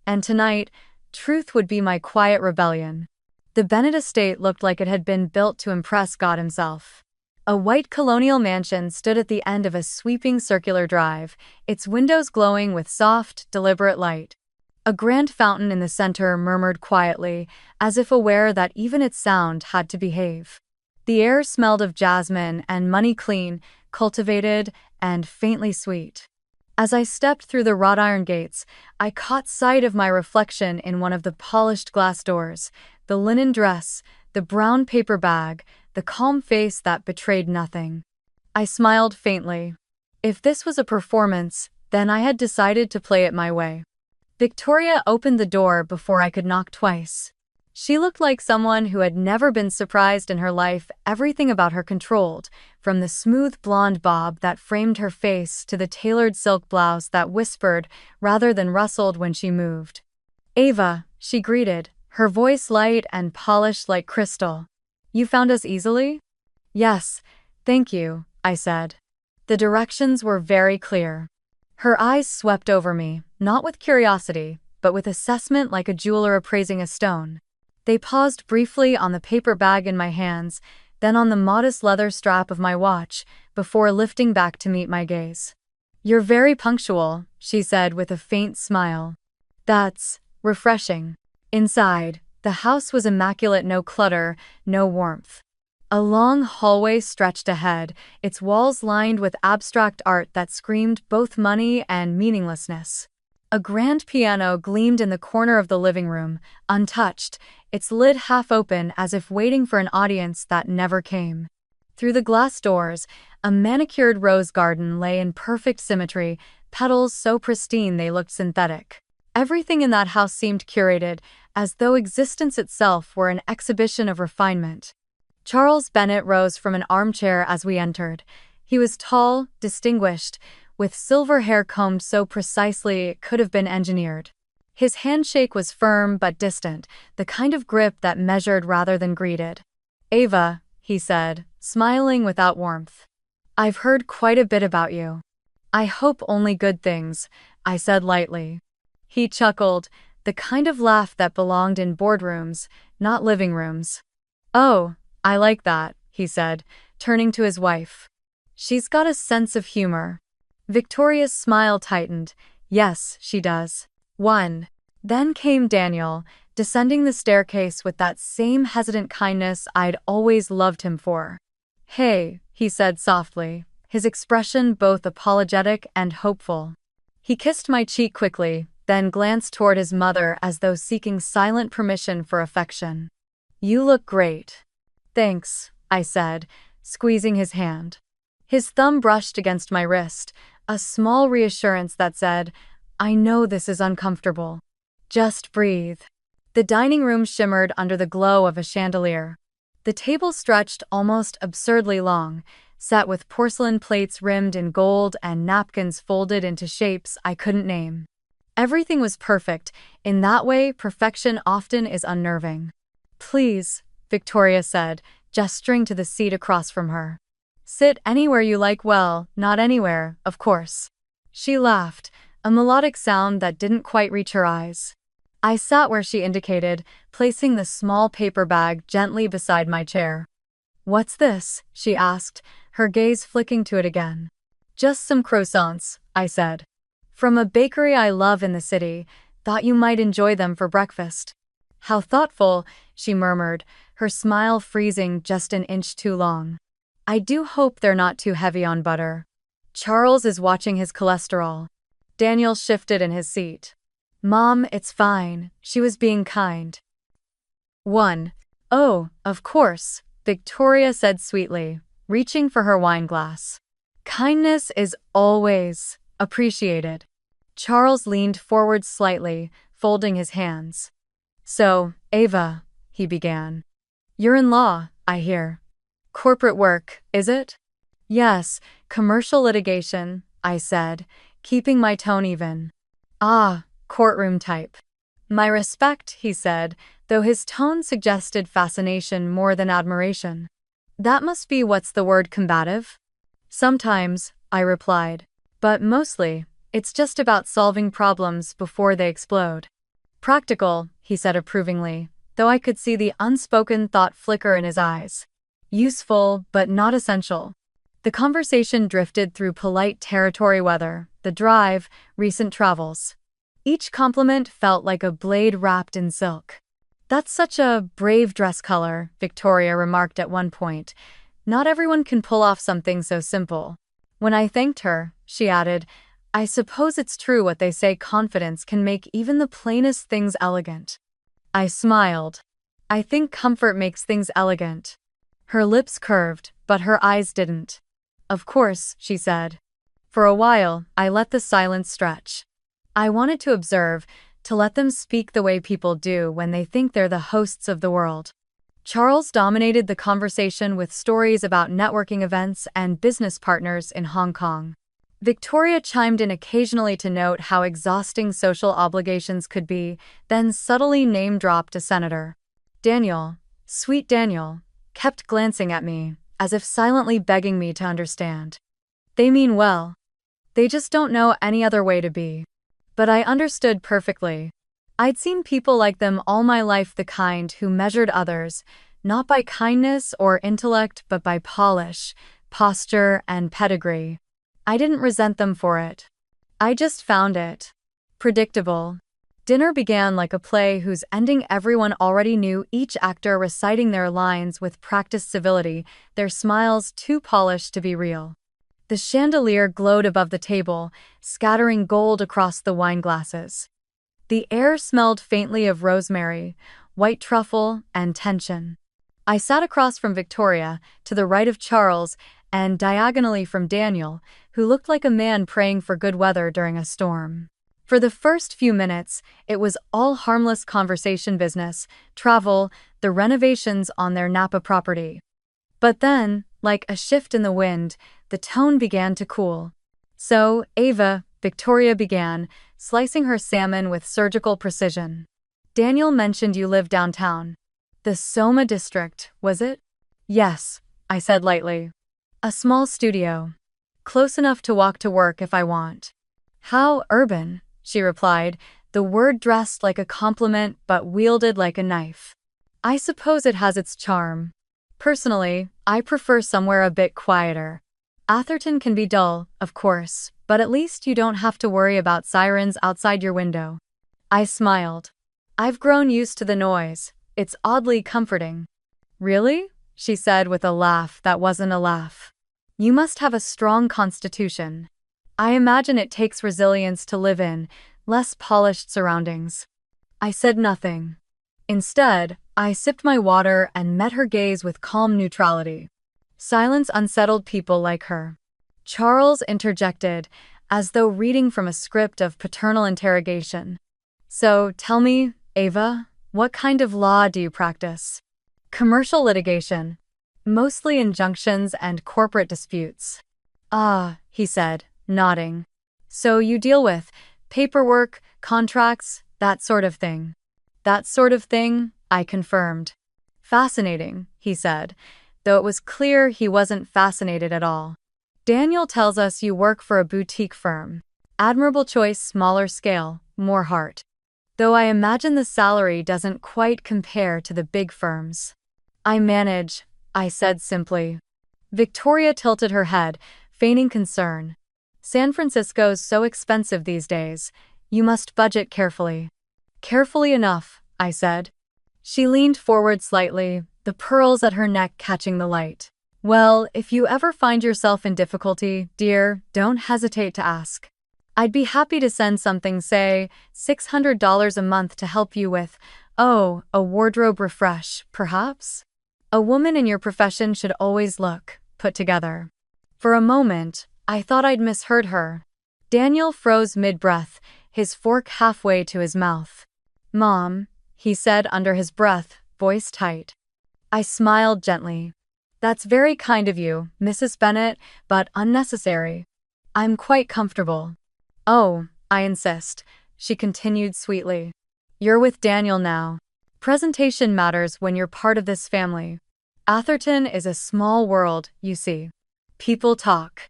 And tonight, truth would be my quiet rebellion. The Bennett estate looked like it had been built to impress God himself. A white colonial mansion stood at the end of a sweeping circular drive, its windows glowing with soft, deliberate light. A grand fountain in the center murmured quietly, as if aware that even its sound had to behave. The air smelled of jasmine and money, clean, cultivated, and faintly sweet. As I stepped through the wrought iron gates, I caught sight of my reflection in one of the polished glass doors, the linen dress, the brown paper bag, the calm face that betrayed nothing. I smiled faintly. If this was a performance, then I had decided to play it my way. Victoria opened the door before I could knock twice. She looked like someone who had never been surprised in her life, everything about her controlled, from the smooth blonde bob that framed her face to the tailored silk blouse that whispered rather than rustled when she moved. "Ava," she greeted, her voice light and polished like crystal. "You found us easily?" "Yes, thank you," I said. The directions were very clear. Her eyes swept over me, not with curiosity, but with assessment like a jeweler appraising a stone. They paused briefly on the paper bag in my hands, then on the modest leather strap of my watch, before lifting back to meet my gaze. "You're very punctual," she said with a faint smile. "That's refreshing." Inside, the house was immaculate, no clutter, no warmth. A long hallway stretched ahead, its walls lined with abstract art that screamed both money and meaninglessness. A grand piano gleamed in the corner of the living room, untouched, its lid half open as if waiting for an audience that never came. Through the glass doors, a manicured rose garden lay in perfect symmetry, petals so pristine they looked synthetic. Everything in that house seemed curated, as though existence itself were an exhibition of refinement. Charles Bennett rose from an armchair as we entered. He was tall, distinguished, with silver hair combed so precisely it could have been engineered. His handshake was firm but distant, the kind of grip that measured rather than greeted. "Ava," he said, smiling without warmth. "I've heard quite a bit about you." "I hope only good things," I said lightly. He chuckled, the kind of laugh that belonged in boardrooms, not living rooms. "Oh, I like that," he said, turning to his wife. "She's got a sense of humor." Victoria's smile tightened. "Yes, she does." Then came Daniel, descending the staircase with that same hesitant kindness I'd always loved him for. "Hey," he said softly, his expression both apologetic and hopeful. He kissed my cheek quickly, then glanced toward his mother as though seeking silent permission for affection. "You look great." "Thanks," I said, squeezing his hand. His thumb brushed against my wrist, a small reassurance that said, "I know this is uncomfortable. Just breathe." The dining room shimmered under the glow of a chandelier. The table stretched almost absurdly long, set with porcelain plates rimmed in gold and napkins folded into shapes I couldn't name. Everything was perfect. In that way, perfection often is unnerving. "Please," Victoria said, gesturing to the seat across from her. "Sit anywhere you like. Well, not anywhere, of course." She laughed, a melodic sound that didn't quite reach her eyes. I sat where she indicated, placing the small paper bag gently beside my chair. "What's this?" she asked, her gaze flicking to it again. "Just some croissants," I said. "From a bakery I love in the city. Thought you might enjoy them for breakfast." "How thoughtful," she murmured, her smile freezing just an inch too long. "I do hope they're not too heavy on butter." "Charles is watching his cholesterol." Daniel shifted in his seat. "Mom, it's fine. She was being kind." "Oh, of course," Victoria said sweetly, reaching for her wine glass. "Kindness is always appreciated." Charles leaned forward slightly, folding his hands. "So, Ava," he began. "You're in law, I hear. Corporate work, is it?" "Yes, commercial litigation," I said, keeping my tone even. "Ah, courtroom type." "My respect," he said, though his tone suggested fascination more than admiration. "That must be what's the word, combative?" "Sometimes," I replied. "But mostly, it's just about solving problems before they explode." "Practical," he said approvingly, though I could see the unspoken thought flicker in his eyes. "Useful, but not essential." The conversation drifted through polite territory: weather, the drive, recent travels. Each compliment felt like a blade wrapped in silk. "That's such a brave dress color," Victoria remarked at one point. "Not everyone can pull off something so simple." When I thanked her, she added, "I suppose it's true what they say, confidence can make even the plainest things elegant." I smiled. "I think comfort makes things elegant." Her lips curved, but her eyes didn't. "Of course," she said. For a while, I let the silence stretch. I wanted to observe, to let them speak the way people do when they think they're the hosts of the world. Charles dominated the conversation with stories about networking events and business partners in Hong Kong. Victoria chimed in occasionally to note how exhausting social obligations could be, then subtly name-dropped a senator. Daniel, sweet Daniel, kept glancing at me, as if silently begging me to understand. They mean well. They just don't know any other way to be. But I understood perfectly. I'd seen people like them all my life, the kind who measured others, not by kindness or intellect but by polish, posture, and pedigree. I didn't resent them for it. I just found it predictable. Dinner began like a play whose ending everyone already knew, each actor reciting their lines with practiced civility, their smiles too polished to be real. The chandelier glowed above the table, scattering gold across the wine glasses. The air smelled faintly of rosemary, white truffle, and tension. I sat across from Victoria, to the right of Charles, and diagonally from Daniel, who looked like a man praying for good weather during a storm. For the first few minutes, it was all harmless conversation, business, travel, the renovations on their Napa property. But then, like a shift in the wind, the tone began to cool. "So, Ava," Victoria began, slicing her salmon with surgical precision. "Daniel mentioned you live downtown. The Soma district, was it?" "Yes," I said lightly. "A small studio. Close enough to walk to work if I want." "How urban," she replied, the word dressed like a compliment but wielded like a knife. "I suppose it has its charm. Personally, I prefer somewhere a bit quieter. Atherton can be dull, of course, but at least you don't have to worry about sirens outside your window." I smiled. "I've grown used to the noise. It's oddly comforting." "Really?" she said with a laugh that wasn't a laugh. "You must have a strong constitution. I imagine it takes resilience to live in less polished surroundings." I said nothing. Instead, I sipped my water and met her gaze with calm neutrality. Silence unsettled people like her. Charles interjected, as though reading from a script of paternal interrogation. "So, tell me, Ava, what kind of law do you practice?" "Commercial litigation. Mostly injunctions and corporate disputes." "Ah," he said, nodding. "So you deal with paperwork, contracts, that sort of thing." "That sort of thing," I confirmed. "Fascinating," he said, though it was clear he wasn't fascinated at all. "Daniel tells us you work for a boutique firm. Admirable choice, smaller scale, more heart. Though I imagine the salary doesn't quite compare to the big firms." "I manage," I said simply. Victoria tilted her head, feigning concern. "San Francisco's so expensive these days. You must budget carefully." "Carefully enough," I said. She leaned forward slightly, the pearls at her neck catching the light. "Well, if you ever find yourself in difficulty, dear, don't hesitate to ask. I'd be happy to send something, say, $600 a month to help you with, oh, a wardrobe refresh, perhaps?" A woman in your profession should always look put together. For a moment, I thought I'd misheard her. Daniel froze mid-breath, his fork halfway to his mouth. "Mom," he said under his breath, voice tight. I smiled gently. "That's very kind of you, Mrs. Bennet, but unnecessary. I'm quite comfortable." "Oh, I insist," she continued sweetly. "You're with Daniel now. Presentation matters when you're part of this family. Atherton is a small world, you see. People talk."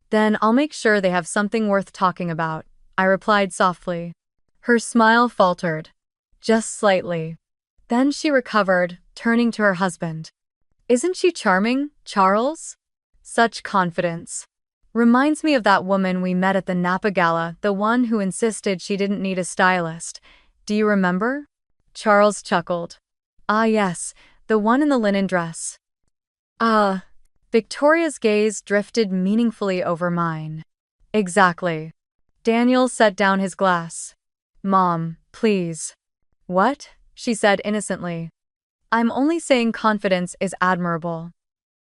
"Then I'll make sure they have something worth talking about," I replied softly. Her smile faltered. Just slightly. Then she recovered, turning to her husband. "Isn't she charming, Charles? Such confidence. Reminds me of that woman we met at the Napa Gala, the one who insisted she didn't need a stylist. Do you remember? Charles chuckled. Ah, yes, the one in the linen dress. Ah. Victoria's gaze drifted meaningfully over mine. Exactly. Daniel set down his glass. Mom, please. What? She said innocently. I'm only saying confidence is admirable.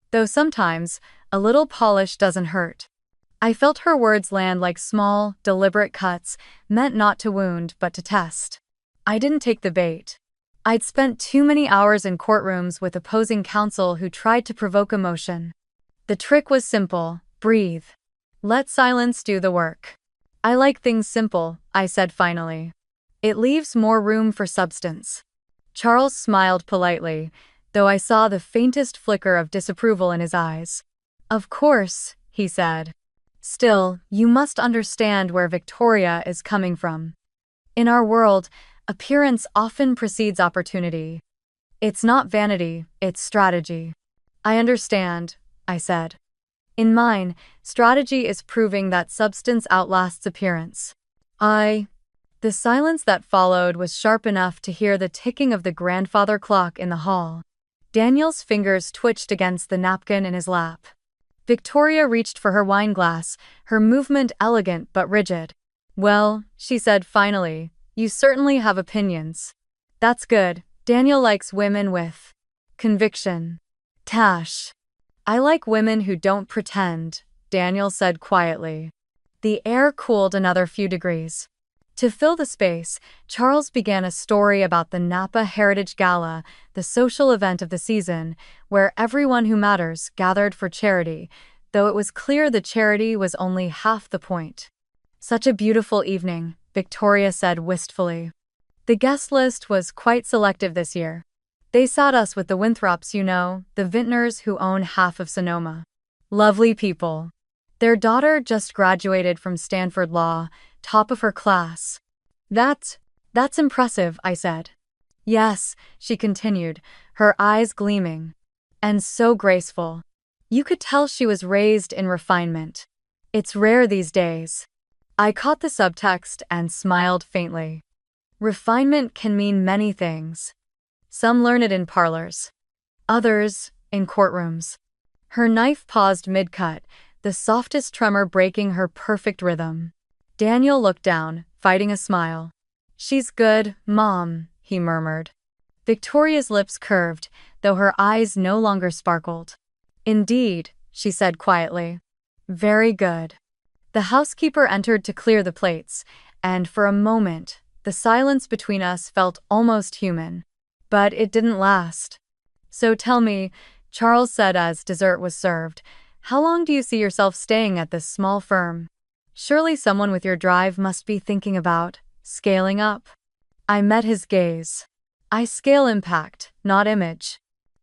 Though sometimes, a little polish doesn't hurt. I felt her words land like small, deliberate cuts, meant not to wound but to test. I didn't take the bait. I'd spent too many hours in courtrooms with opposing counsel who tried to provoke emotion. The trick was simple: breathe. Let silence do the work. I like things simple, I said finally. It leaves more room for substance. Charles smiled politely, though I saw the faintest flicker of disapproval in his eyes. Of course, he said. Still, you must understand where Victoria is coming from. In our world, appearance often precedes opportunity. It's not vanity, it's strategy. I understand, I said. In mine, strategy is proving that substance outlasts appearance. The silence that followed was sharp enough to hear the ticking of the grandfather clock in the hall. Daniel's fingers twitched against the napkin in his lap. Victoria reached for her wineglass, her movement elegant but rigid. Well, she said finally, you certainly have opinions. That's good. Daniel likes women with conviction. Tash. I like women who don't pretend, Daniel said quietly. The air cooled another few degrees. To fill the space, Charles began a story about the Napa Heritage Gala, the social event of the season, where everyone who matters gathered for charity, though it was clear the charity was only half the point. Such a beautiful evening, Victoria said wistfully. The guest list was quite selective this year. They sat us with the Winthrops, you know, the vintners who own half of Sonoma. Lovely people. Their daughter just graduated from Stanford Law, top of her class. That's impressive, I said. Yes, she continued, her eyes gleaming. And so graceful. You could tell she was raised in refinement. It's rare these days. I caught the subtext and smiled faintly. Refinement can mean many things. Some learn it in parlors. Others, in courtrooms. Her knife paused mid-cut, the softest tremor breaking her perfect rhythm. Daniel looked down, fighting a smile. She's good, Mom, he murmured. Victoria's lips curved, though her eyes no longer sparkled. Indeed, she said quietly. Very good. The housekeeper entered to clear the plates, and for a moment, the silence between us felt almost human. But it didn't last. So tell me, Charles said as dessert was served, how long do you see yourself staying at this small firm? Surely someone with your drive must be thinking about scaling up. I met his gaze. I scale impact, not image.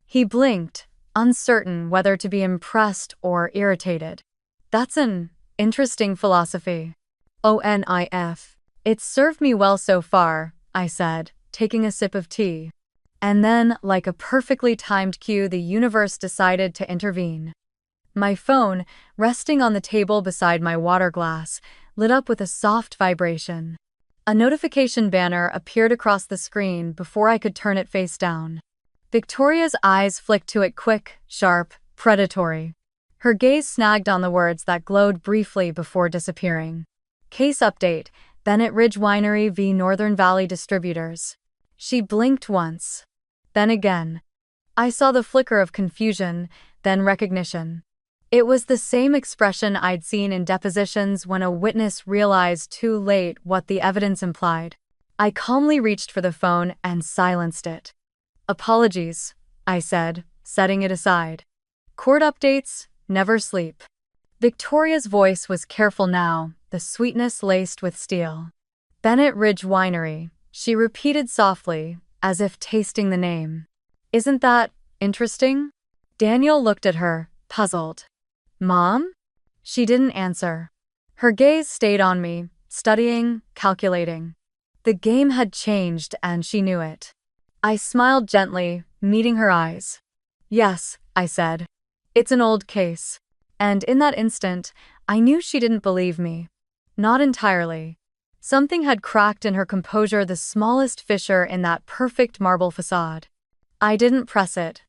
He blinked, uncertain whether to be impressed or irritated. That's an interesting philosophy. ONIF. It's served me well so far, I said, taking a sip of tea. And then, like a perfectly timed cue, the universe decided to intervene. My phone, resting on the table beside my water glass, lit up with a soft vibration. A notification banner appeared across the screen before I could turn it face down. Victoria's eyes flicked to it quick, sharp, predatory. Her gaze snagged on the words that glowed briefly before disappearing. Case update, Bennett Ridge Winery v. Northern Valley Distributors. She blinked once. Then again. I saw the flicker of confusion, then recognition. It was the same expression I'd seen in depositions when a witness realized too late what the evidence implied. I calmly reached for the phone and silenced it. Apologies, I said, setting it aside. Court updates never sleep. Victoria's voice was careful now, the sweetness laced with steel. Bennett Ridge Winery, she repeated softly, as if tasting the name. Isn't that interesting? Daniel looked at her, puzzled. Mom? She didn't answer. Her gaze stayed on me, studying, calculating. The game had changed and she knew it. I smiled gently, meeting her eyes. Yes, I said. It's an old case. And in that instant, I knew she didn't believe me. Not entirely. Something had cracked in her composure, the smallest fissure in that perfect marble facade. I didn't press it.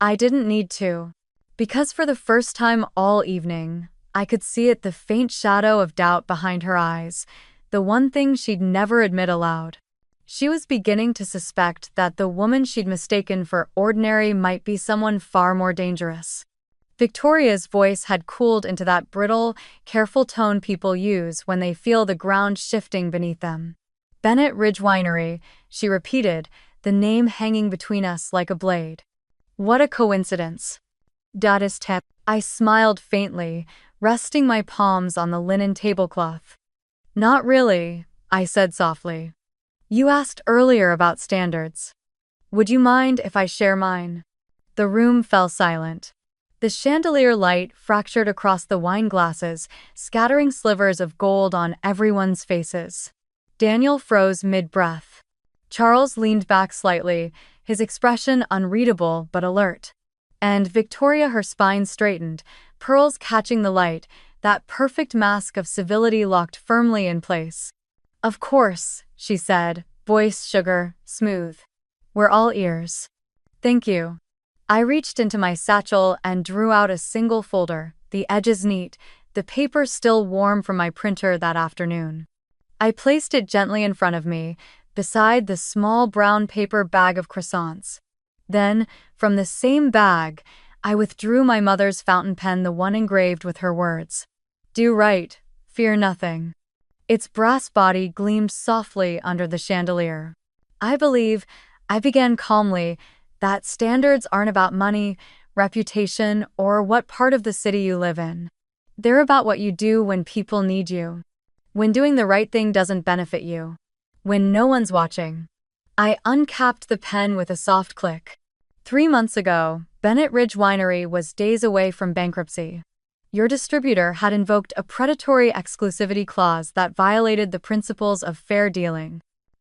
I didn't need to. Because for the first time all evening, I could see it, the faint shadow of doubt behind her eyes, the one thing she'd never admit aloud. She was beginning to suspect that the woman she'd mistaken for ordinary might be someone far more dangerous. Victoria's voice had cooled into that brittle, careful tone people use when they feel the ground shifting beneath them. Bennett Ridge Winery, she repeated, the name hanging between us like a blade. What a coincidence. Tep. I smiled faintly, resting my palms on the linen tablecloth. Not really, I said softly. You asked earlier about standards. Would you mind if I share mine? The room fell silent. The chandelier light fractured across the wine glasses, scattering slivers of gold on everyone's faces. Daniel froze mid-breath. Charles leaned back slightly, his expression unreadable but alert. And Victoria, her spine straightened, pearls catching the light, that perfect mask of civility locked firmly in place. Of course, she said, voice sugar, smooth. We're all ears. Thank you. I reached into my satchel and drew out a single folder, the edges neat, the paper still warm from my printer that afternoon. I placed it gently in front of me, beside the small brown paper bag of croissants. Then, from the same bag, I withdrew my mother's fountain pen, the one engraved with her words. Do right, fear nothing. Its brass body gleamed softly under the chandelier. I believe, I began calmly, that standards aren't about money, reputation, or what part of the city you live in. They're about what you do when people need you. When doing the right thing doesn't benefit you. When no one's watching. I uncapped the pen with a soft click. 3 months ago, Bennett Ridge Winery was days away from bankruptcy. Your distributor had invoked a predatory exclusivity clause that violated the principles of fair dealing.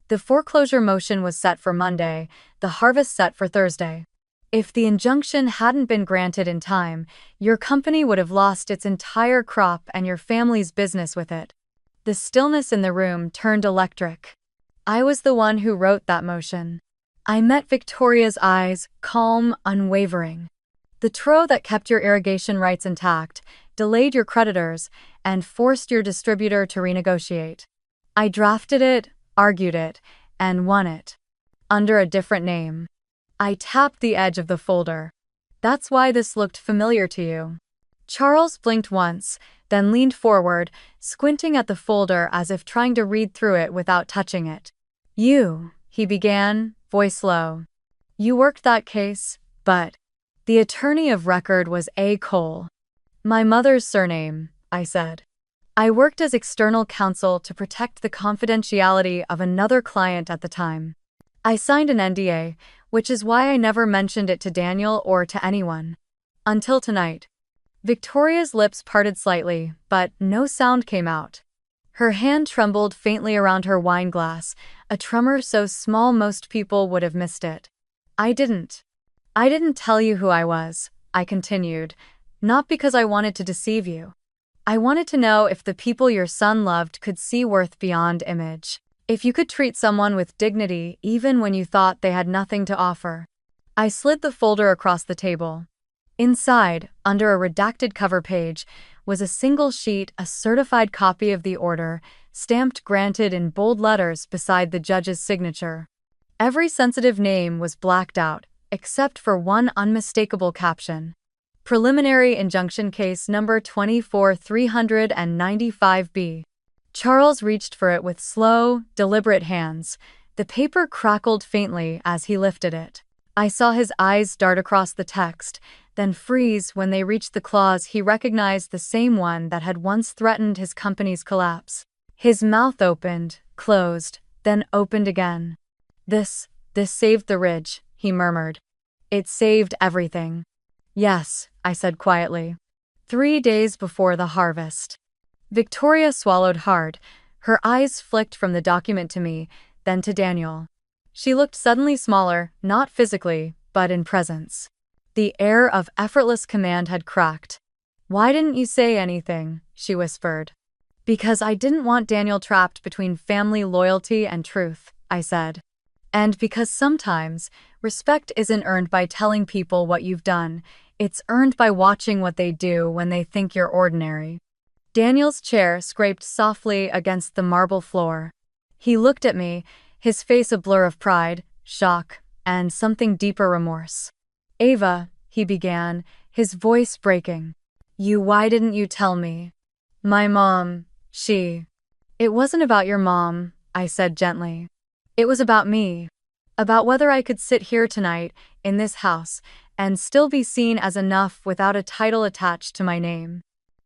The foreclosure motion was set for Monday, the harvest set for Thursday. If the injunction hadn't been granted in time, your company would have lost its entire crop and your family's business with it. The stillness in the room turned electric. I was the one who wrote that motion. I met Victoria's eyes, calm, unwavering. The trough that kept your irrigation rights intact, delayed your creditors, and forced your distributor to renegotiate. I drafted it, argued it, and won it. Under a different name. I tapped the edge of the folder. That's why this looked familiar to you. Charles blinked once, then leaned forward, squinting at the folder as if trying to read through it without touching it. You, he began, voice low. You worked that case, but the attorney of record was A. Cole. My mother's surname, I said. I worked as external counsel to protect the confidentiality of another client at the time. I signed an NDA, which is why I never mentioned it to Daniel or to anyone. Until tonight. Victoria's lips parted slightly, but no sound came out. Her hand trembled faintly around her wine glass, a tremor so small most people would have missed it. I didn't tell you who I was, I continued, not because I wanted to deceive you. I wanted to know if the people your son loved could see worth beyond image. If you could treat someone with dignity even when you thought they had nothing to offer. I slid the folder across the table. Inside, under a redacted cover page, was a single sheet, a certified copy of the order, stamped granted in bold letters beside the judge's signature. Every sensitive name was blacked out, except for one unmistakable caption. Preliminary Injunction Case Number 24395B. Charles reached for it with slow, deliberate hands. The paper crackled faintly as he lifted it. I saw his eyes dart across the text, then freeze when they reached the clause he recognized, the same one that had once threatened his company's collapse. His mouth opened, closed, then opened again. This saved the Ridge, he murmured. It saved everything. Yes, I said quietly. 3 days before the harvest. Victoria swallowed hard. Her eyes flicked from the document to me, then to Daniel. She looked suddenly smaller, not physically, but in presence. The air of effortless command had cracked. Why didn't you say anything? She whispered. Because I didn't want Daniel trapped between family loyalty and truth, I said. And because sometimes, respect isn't earned by telling people what you've done, it's earned by watching what they do when they think you're ordinary. Daniel's chair scraped softly against the marble floor. He looked at me, his face a blur of pride, shock, and something deeper remorse. Ava, he began, his voice breaking. Why didn't you tell me? My mom, she. It wasn't about your mom, I said gently. It was about me. About whether I could sit here tonight, in this house, and still be seen as enough without a title attached to my name.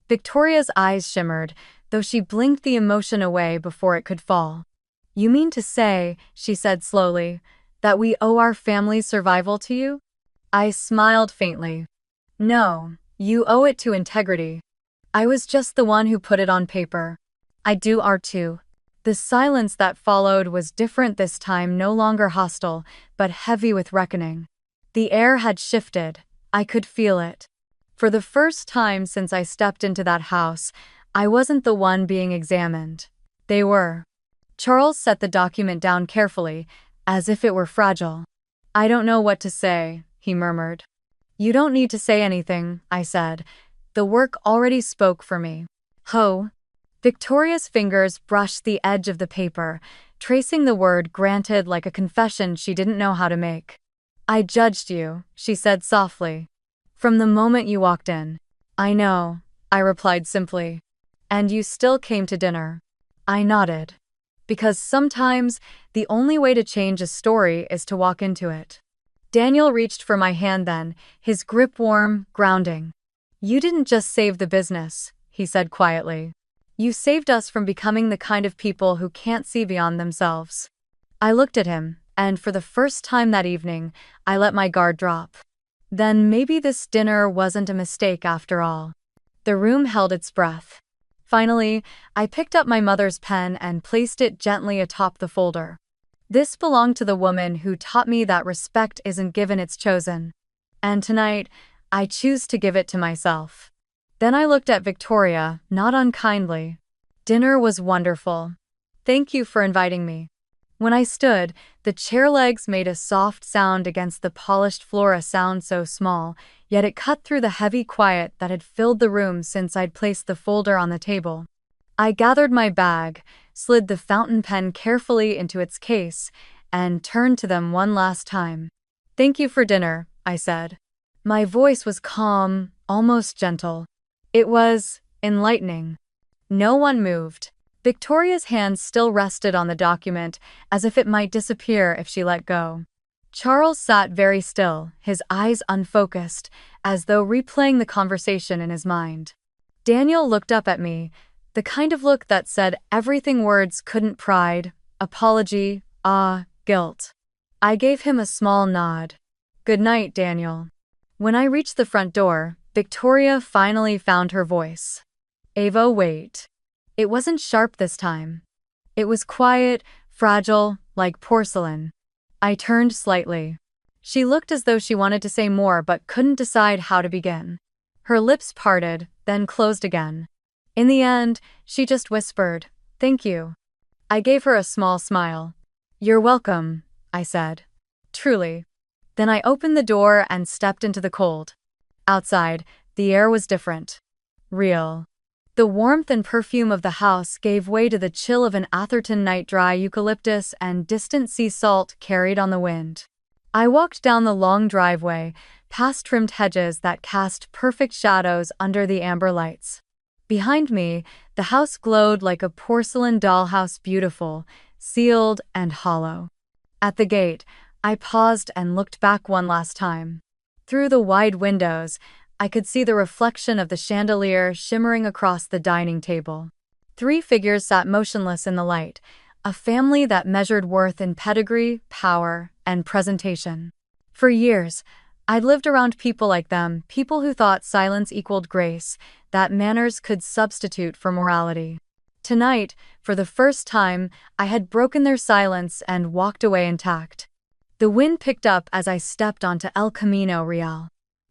Victoria's eyes shimmered, though she blinked the emotion away before it could fall. You mean to say, she said slowly, that we owe our family's survival to you? I smiled faintly. No, you owe it to integrity. I was just the one who put it on paper. I do art too. The silence that followed was different this time, no longer hostile, but heavy with reckoning. The air had shifted. I could feel it. For the first time since I stepped into that house, I wasn't the one being examined. They were. Charles set the document down carefully, as if it were fragile. I don't know what to say, he murmured. You don't need to say anything, I said. The work already spoke for me. Ho. Victoria's fingers brushed the edge of the paper, tracing the word granted like a confession she didn't know how to make. I judged you, she said softly. From the moment you walked in. I know, I replied simply. And you still came to dinner. I nodded. Because sometimes, the only way to change a story is to walk into it. Daniel reached for my hand then, his grip warm, grounding. You didn't just save the business, he said quietly. You saved us from becoming the kind of people who can't see beyond themselves. I looked at him, and for the first time that evening, I let my guard drop. Then maybe this dinner wasn't a mistake after all. The room held its breath. Finally, I picked up my mother's pen and placed it gently atop the folder. This belonged to the woman who taught me that respect isn't given, it's chosen. And tonight, I choose to give it to myself. Then I looked at Victoria, not unkindly. Dinner was wonderful. Thank you for inviting me. When I stood, the chair legs made a soft sound against the polished floor, a sound so small, yet it cut through the heavy quiet that had filled the room since I'd placed the folder on the table. I gathered my bag, slid the fountain pen carefully into its case, and turned to them one last time. Thank you for dinner, I said. My voice was calm, almost gentle. It was enlightening. No one moved. Victoria's hands still rested on the document, as if it might disappear if she let go. Charles sat very still, his eyes unfocused, as though replaying the conversation in his mind. Daniel looked up at me, the kind of look that said everything words couldn't: pride, apology, awe, guilt. I gave him a small nod. Good night, Daniel. When I reached the front door, Victoria finally found her voice. Ava, wait. It wasn't sharp this time. It was quiet, fragile, like porcelain. I turned slightly. She looked as though she wanted to say more but couldn't decide how to begin. Her lips parted, then closed again. In the end, she just whispered, "Thank you." I gave her a small smile. "You're welcome," I said. Truly. Then I opened the door and stepped into the cold. Outside, the air was different. Real. The warmth and perfume of the house gave way to the chill of an Atherton night, dry eucalyptus and distant sea salt carried on the wind. I walked down the long driveway, past trimmed hedges that cast perfect shadows under the amber lights. Behind me, the house glowed like a porcelain dollhouse, beautiful, sealed, and hollow. At the gate, I paused and looked back one last time. Through the wide windows, I could see the reflection of the chandelier shimmering across the dining table. 3 figures sat motionless in the light, a family that measured worth in pedigree, power, and presentation. For years, I'd lived around people like them, people who thought silence equaled grace, that manners could substitute for morality. Tonight, for the first time, I had broken their silence and walked away intact. The wind picked up as I stepped onto El Camino Real.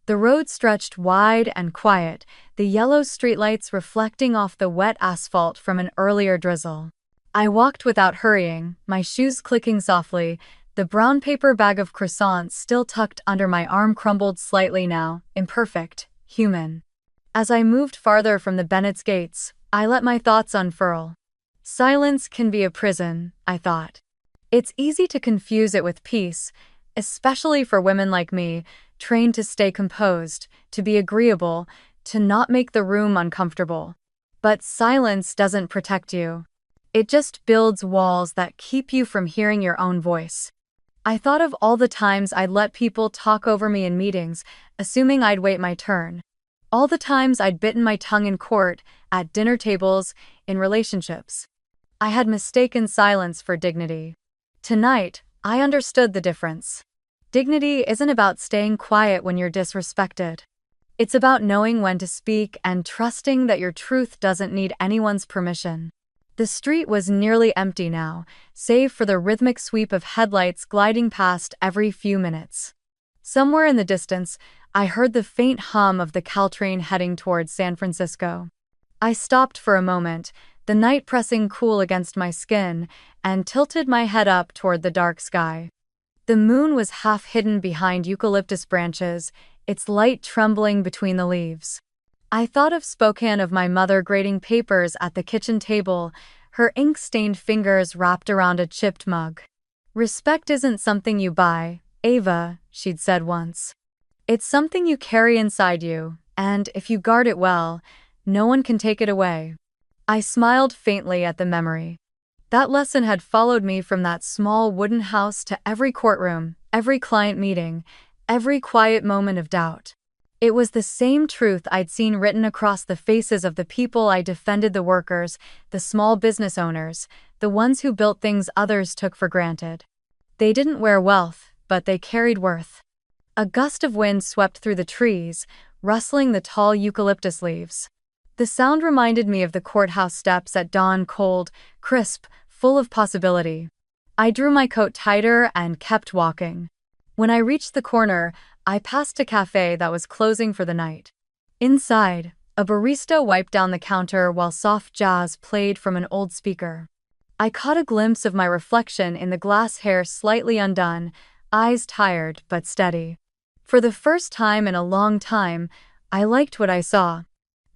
The road stretched wide and quiet, the yellow streetlights reflecting off the wet asphalt from an earlier drizzle. I walked without hurrying, my shoes clicking softly, the brown paper bag of croissants still tucked under my arm crumbled slightly now, imperfect, human. As I moved farther from the Bennett's gates, I let my thoughts unfurl. Silence can be a prison, I thought. It's easy to confuse it with peace, especially for women like me, trained to stay composed, to be agreeable, to not make the room uncomfortable. But silence doesn't protect you. It just builds walls that keep you from hearing your own voice. I thought of all the times I'd let people talk over me in meetings, assuming I'd wait my turn. All the times I'd bitten my tongue in court, at dinner tables, in relationships. I had mistaken silence for dignity. Tonight, I understood the difference. Dignity isn't about staying quiet when you're disrespected. It's about knowing when to speak and trusting that your truth doesn't need anyone's permission. The street was nearly empty now, save for the rhythmic sweep of headlights gliding past every few minutes. Somewhere in the distance, I heard the faint hum of the Caltrain heading towards San Francisco. I stopped for a moment, the night pressing cool against my skin, and tilted my head up toward the dark sky. The moon was half hidden behind eucalyptus branches, its light trembling between the leaves. I thought of Spokane, of my mother grating papers at the kitchen table, her ink-stained fingers wrapped around a chipped mug. "Respect isn't something you buy, Ava," she'd said once. "It's something you carry inside you, and if you guard it well, no one can take it away." I smiled faintly at the memory. That lesson had followed me from that small wooden house to every courtroom, every client meeting, every quiet moment of doubt. It was the same truth I'd seen written across the faces of the people I defended, the workers, the small business owners, the ones who built things others took for granted. They didn't wear wealth, but they carried worth. A gust of wind swept through the trees, rustling the tall eucalyptus leaves. The sound reminded me of the courthouse steps at dawn, cold, crisp, full of possibility. I drew my coat tighter and kept walking. When I reached the corner, I passed a cafe that was closing for the night. Inside, a barista wiped down the counter while soft jazz played from an old speaker. I caught a glimpse of my reflection in the glass, hair slightly undone, eyes tired but steady. For the first time in a long time, I liked what I saw.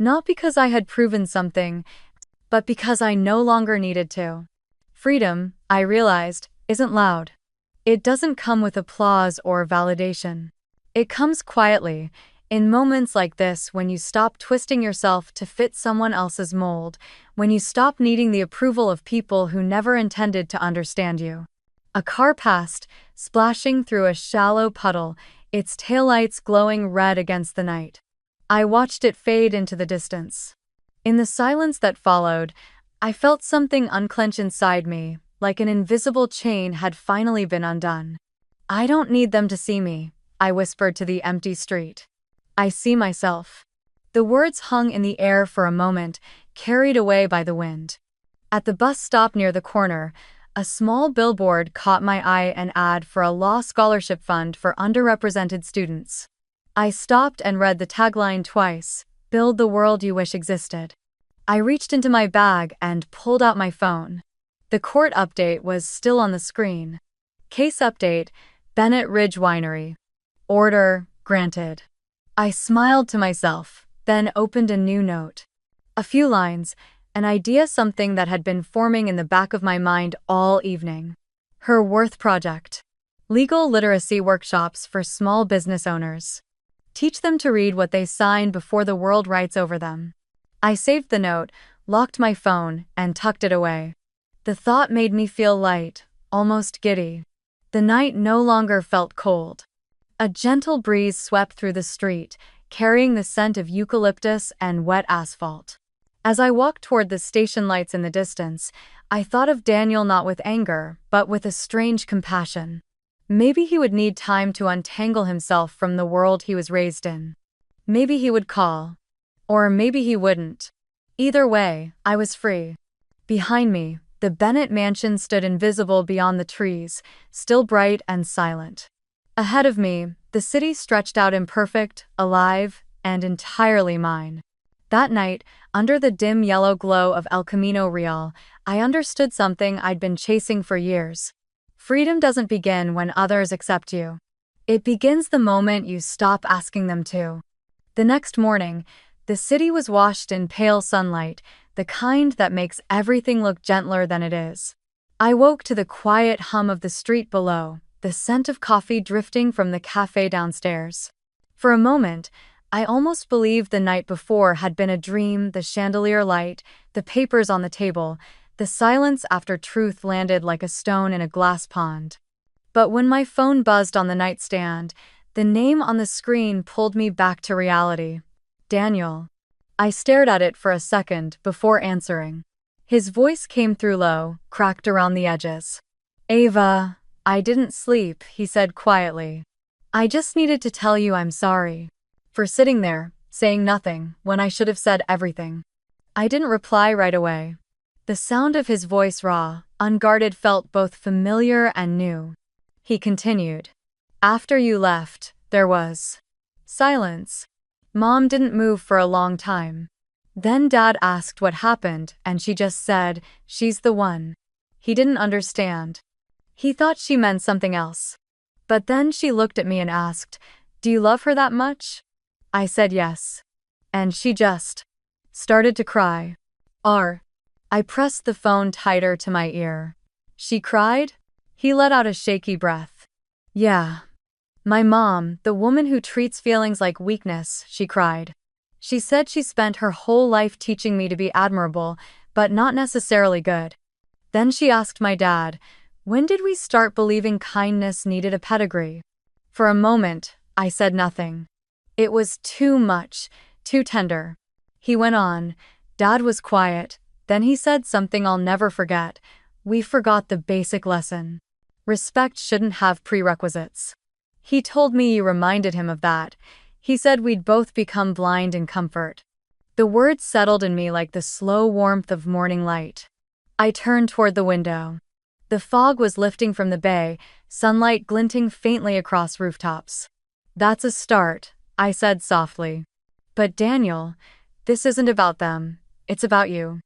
Not because I had proven something, but because I no longer needed to. Freedom, I realized, isn't loud. It doesn't come with applause or validation. It comes quietly, in moments like this, when you stop twisting yourself to fit someone else's mold, when you stop needing the approval of people who never intended to understand you. A car passed, splashing through a shallow puddle, its taillights glowing red against the night. I watched it fade into the distance. In the silence that followed, I felt something unclench inside me, like an invisible chain had finally been undone. "I don't need them to see me," I whispered to the empty street. "I see myself." The words hung in the air for a moment, carried away by the wind. At the bus stop near the corner, a small billboard caught my eye, an ad for a law scholarship fund for underrepresented students. I stopped and read the tagline twice, "Build the world you wish existed." I reached into my bag and pulled out my phone. The court update was still on the screen. Case update, Bennett Ridge Winery. Order granted. I smiled to myself, then opened a new note. A few lines, an idea, something that had been forming in the back of my mind all evening. Her Worth Project. Legal literacy workshops for small business owners. Teach them to read what they sign before the world writes over them. I saved the note, locked my phone, and tucked it away. The thought made me feel light, almost giddy. The night no longer felt cold. A gentle breeze swept through the street, carrying the scent of eucalyptus and wet asphalt. As I walked toward the station lights in the distance, I thought of Daniel, not with anger, but with a strange compassion. Maybe he would need time to untangle himself from the world he was raised in. Maybe he would call. Or maybe he wouldn't. Either way, I was free. Behind me, the Bennett mansion stood invisible beyond the trees, still bright and silent. Ahead of me, The city stretched out imperfect, alive, and entirely mine. That night, under the dim yellow glow of El Camino Real, I understood something I'd been chasing for years. Freedom doesn't begin when others accept you. It begins the moment you stop asking them to. The next morning, the city was washed in pale sunlight, the kind that makes everything look gentler than it is. I woke to the quiet hum of the street below, the scent of coffee drifting from the cafe downstairs. For a moment, I almost believed the night before had been a dream, the chandelier light, the papers on the table, the silence after truth landed like a stone in a glass pond. But when my phone buzzed on the nightstand, the name on the screen pulled me back to reality. Daniel. I stared at it for a second before answering. His voice came through low, cracked around the edges. Ava, I didn't sleep, he said quietly. I just needed to tell you I'm sorry. For sitting there, saying nothing, when I should have said everything. I didn't reply right away. The sound of his voice, raw, unguarded, felt both familiar and new. He continued. After you left, there was silence. Mom didn't move for a long time. Then Dad asked what happened, and she just said, she's the one. He didn't understand. He thought she meant something else. But then she looked at me and asked, do you love her that much? I said yes. And she just started to cry. I pressed the phone tighter to my ear. She cried? He let out a shaky breath. Yeah. My mom, the woman who treats feelings like weakness, she cried. She said she spent her whole life teaching me to be admirable, but not necessarily good. Then she asked my dad, when did we start believing kindness needed a pedigree? For a moment, I said nothing. It was too much, too tender. He went on. Dad was quiet. Then he said something I'll never forget. We forgot the basic lesson. Respect shouldn't have prerequisites. He told me you reminded him of that. He said we'd both become blind in comfort. The words settled in me like the slow warmth of morning light. I turned toward the window. The fog was lifting from the bay, sunlight glinting faintly across rooftops. That's a start, I said softly. But Daniel, this isn't about them. It's about you.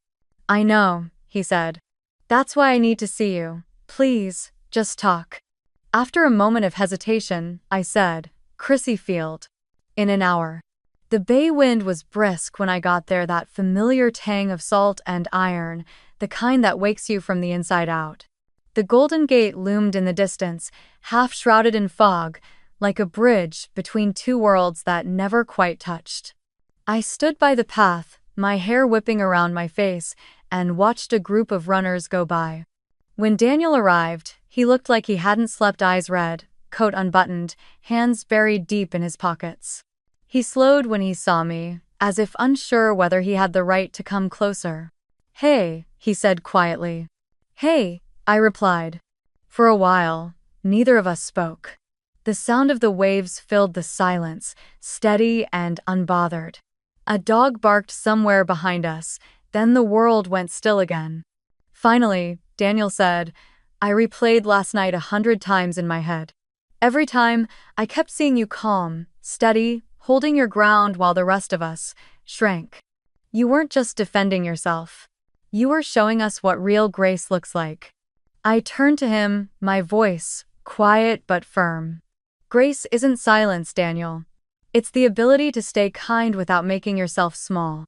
I know, he said. That's why I need to see you. Please, just talk. After a moment of hesitation, I said, Crissy Field. In an hour. The bay wind was brisk when I got there, that familiar tang of salt and iron, the kind that wakes you from the inside out. The Golden Gate loomed in the distance, half shrouded in fog, like a bridge between two worlds that never quite touched. I stood by the path, my hair whipping around my face, and watched a group of runners go by. When Daniel arrived, he looked like he hadn't slept, eyes red, coat unbuttoned, hands buried deep in his pockets. He slowed when he saw me, as if unsure whether he had the right to come closer. Hey, he said quietly. Hey, I replied. For a while, neither of us spoke. The sound of the waves filled the silence, steady and unbothered. A dog barked somewhere behind us, then the world went still again. Finally, Daniel said, I replayed last night 100 times in my head. Every time, I kept seeing you calm, steady, holding your ground while the rest of us shrank. You weren't just defending yourself. You were showing us what real grace looks like. I turned to him, my voice quiet but firm. Grace isn't silence, Daniel. It's the ability to stay kind without making yourself small.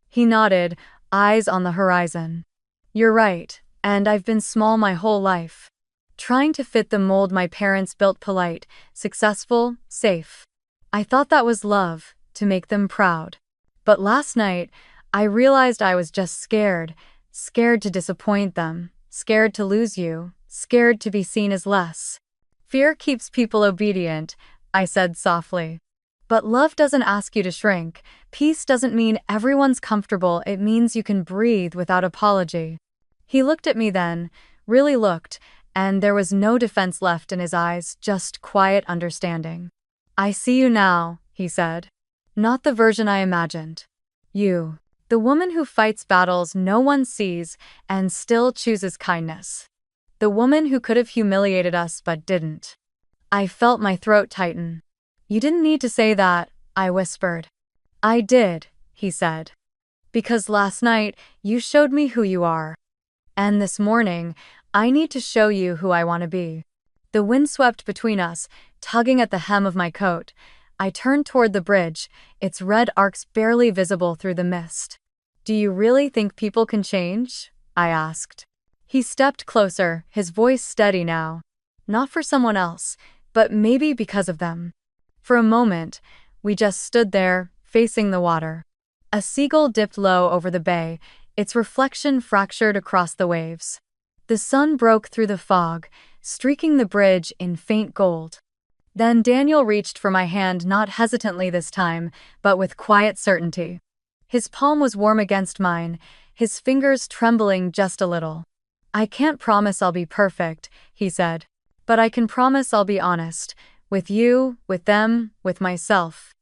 He nodded, eyes on the horizon. You're right, and I've been small my whole life. Trying to fit the mold my parents built, polite, successful, safe. I thought that was love, to make them proud. But last night, I realized I was just scared to disappoint them, scared to lose you, scared to be seen as less. Fear keeps people obedient, I said softly. But love doesn't ask you to shrink. Peace doesn't mean everyone's comfortable, it means you can breathe without apology. He looked at me then, really looked, and there was no defense left in his eyes, just quiet understanding. I see you now, he said. Not the version I imagined. You. The woman who fights battles no one sees and still chooses kindness. The woman who could have humiliated us but didn't. I felt my throat tighten. You didn't need to say that, I whispered. I did, he said. Because last night, you showed me who you are. And this morning, I need to show you who I want to be. The wind swept between us, tugging at the hem of my coat. I turned toward the bridge, its red arcs barely visible through the mist. Do you really think people can change? I asked. He stepped closer, his voice steady now. Not for someone else, but maybe because of them. For a moment, we just stood there, facing the water. A seagull dipped low over the bay, its reflection fractured across the waves. The sun broke through the fog, streaking the bridge in faint gold. Then Daniel reached for my hand, not hesitantly this time, but with quiet certainty. His palm was warm against mine, his fingers trembling just a little. I can't promise I'll be perfect, he said. But I can promise I'll be honest. With you, with them, with myself.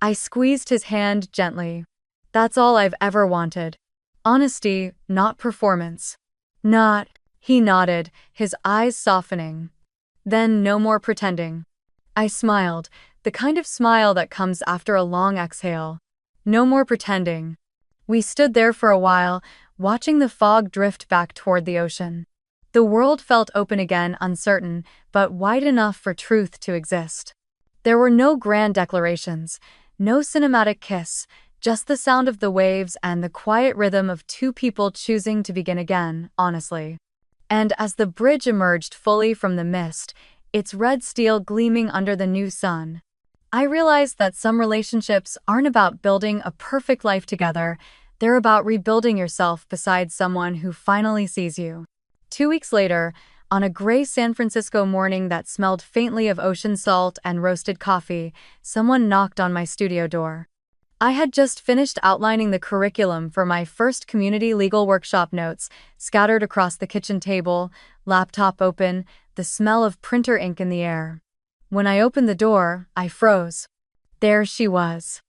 I squeezed his hand gently. That's all I've ever wanted. Honesty, not performance. Not, he nodded, his eyes softening. Then no more pretending. I smiled, the kind of smile that comes after a long exhale. No more pretending. We stood there for a while, watching the fog drift back toward the ocean. The world felt open again, uncertain, but wide enough for truth to exist. There were no grand declarations, no cinematic kiss, just the sound of the waves and the quiet rhythm of two people choosing to begin again, honestly. And as the bridge emerged fully from the mist, its red steel gleaming under the new sun, I realized that some relationships aren't about building a perfect life together, they're about rebuilding yourself beside someone who finally sees you. 2 weeks later, on a gray San Francisco morning that smelled faintly of ocean salt and roasted coffee, someone knocked on my studio door. I had just finished outlining the curriculum for my first community legal workshop, notes scattered across the kitchen table, laptop open, the smell of printer ink in the air. When I opened the door, I froze. There she was.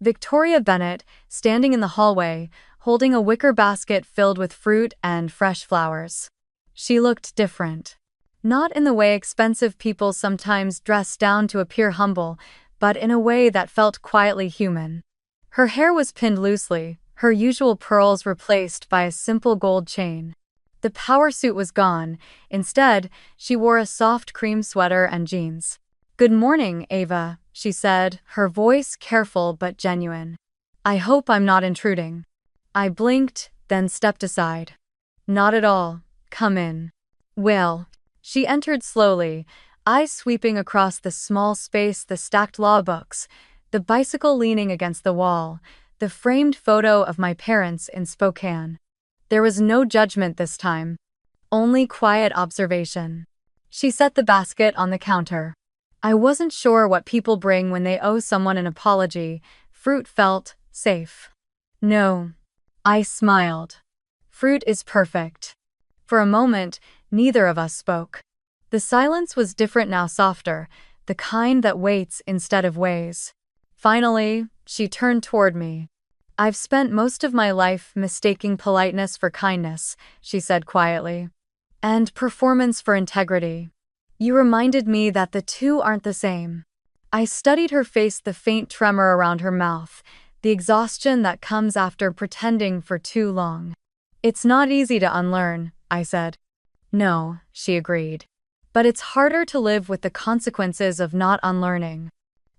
Victoria Bennett, standing in the hallway, holding a wicker basket filled with fruit and fresh flowers. She looked different. Not in the way expensive people sometimes dress down to appear humble, but in a way that felt quietly human. Her hair was pinned loosely, her usual pearls replaced by a simple gold chain. The power suit was gone. Instead, she wore a soft cream sweater and jeans. "Good morning, Ava," she said, her voice careful but genuine. "I hope I'm not intruding." I blinked, then stepped aside. "Not at all. Come in." "Well." She entered slowly, eyes sweeping across the small space, the stacked law books, the bicycle leaning against the wall, the framed photo of my parents in Spokane. There was no judgment this time. Only quiet observation. She set the basket on the counter. I wasn't sure what people bring when they owe someone an apology. Fruit felt safe. "No." I smiled. "Fruit is perfect." For a moment, neither of us spoke. The silence was different now, softer, the kind that waits instead of weighs. Finally, she turned toward me. "I've spent most of my life mistaking politeness for kindness," she said quietly. "And performance for integrity. You reminded me that the two aren't the same." I studied her face, the faint tremor around her mouth, the exhaustion that comes after pretending for too long. "It's not easy to unlearn," I said. "No," she agreed. "But it's harder to live with the consequences of not unlearning."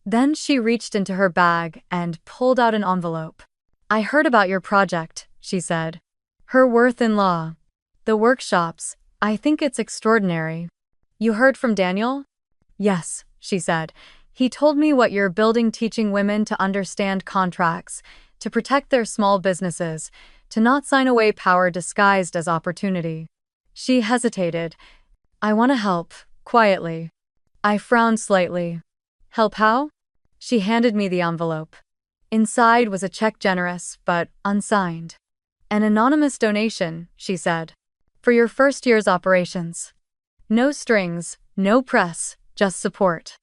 Then she reached into her bag and pulled out an envelope. "I heard about your project," she said. Her worth in law. "The workshops. I think it's extraordinary." "You heard from Daniel?" "Yes," she said. "He told me what you're building, teaching women to understand contracts, to protect their small businesses, to not sign away power disguised as opportunity." She hesitated. "I want to help," quietly. I frowned slightly. "Help how?" She handed me the envelope. Inside was a check, generous but unsigned. "An anonymous donation," she said. "For your first year's operations. No strings, no press, just support."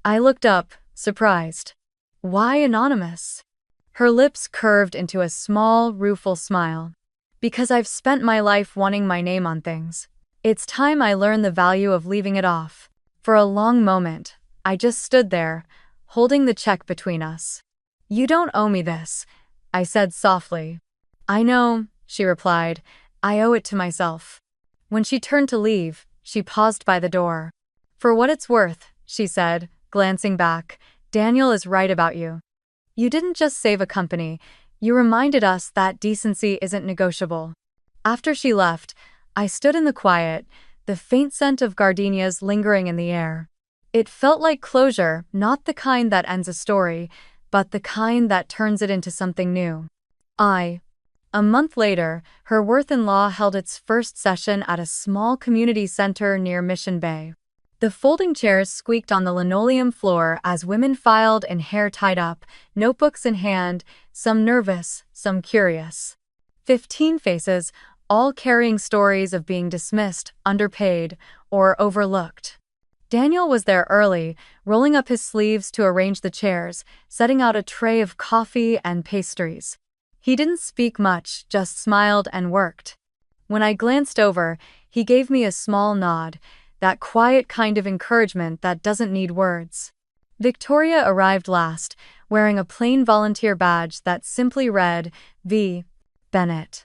I looked up, surprised. "Why anonymous?" Her lips curved into a small, rueful smile. "Because I've spent my life wanting my name on things. It's time I learned the value of leaving it off." For a long moment, I just stood there, holding the check between us. "You don't owe me this," I said softly. "I know," she replied. "I owe it to myself." When she turned to leave, she paused by the door. "For what it's worth," she said, glancing back, "Daniel is right about you. You didn't just save a company, you reminded us that decency isn't negotiable." After she left, I stood in the quiet, the faint scent of gardenias lingering in the air. It felt like closure, not the kind that ends a story, but the kind that turns it into something new. A month later, her worth-in-law held its first session at a small community center near Mission Bay. The folding chairs squeaked on the linoleum floor as women filed in hair tied up, notebooks in hand, some nervous, some curious. 15 faces, all carrying stories of being dismissed, underpaid, or overlooked. Daniel was there early, rolling up his sleeves to arrange the chairs, setting out a tray of coffee and pastries. He didn't speak much, just smiled and worked. When I glanced over, he gave me a small nod, that quiet kind of encouragement that doesn't need words. Victoria arrived last, wearing a plain volunteer badge that simply read, V. Bennett.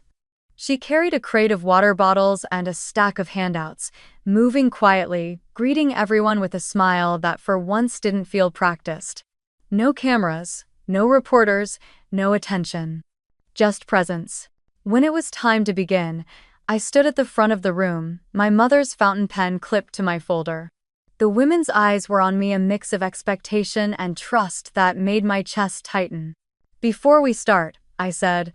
She carried a crate of water bottles and a stack of handouts, moving quietly, greeting everyone with a smile that for once didn't feel practiced. No cameras, no reporters, no attention. Just presence. When it was time to begin, I stood at the front of the room, my mother's fountain pen clipped to my folder. The women's eyes were on me, a mix of expectation and trust that made my chest tighten. "Before we start," I said,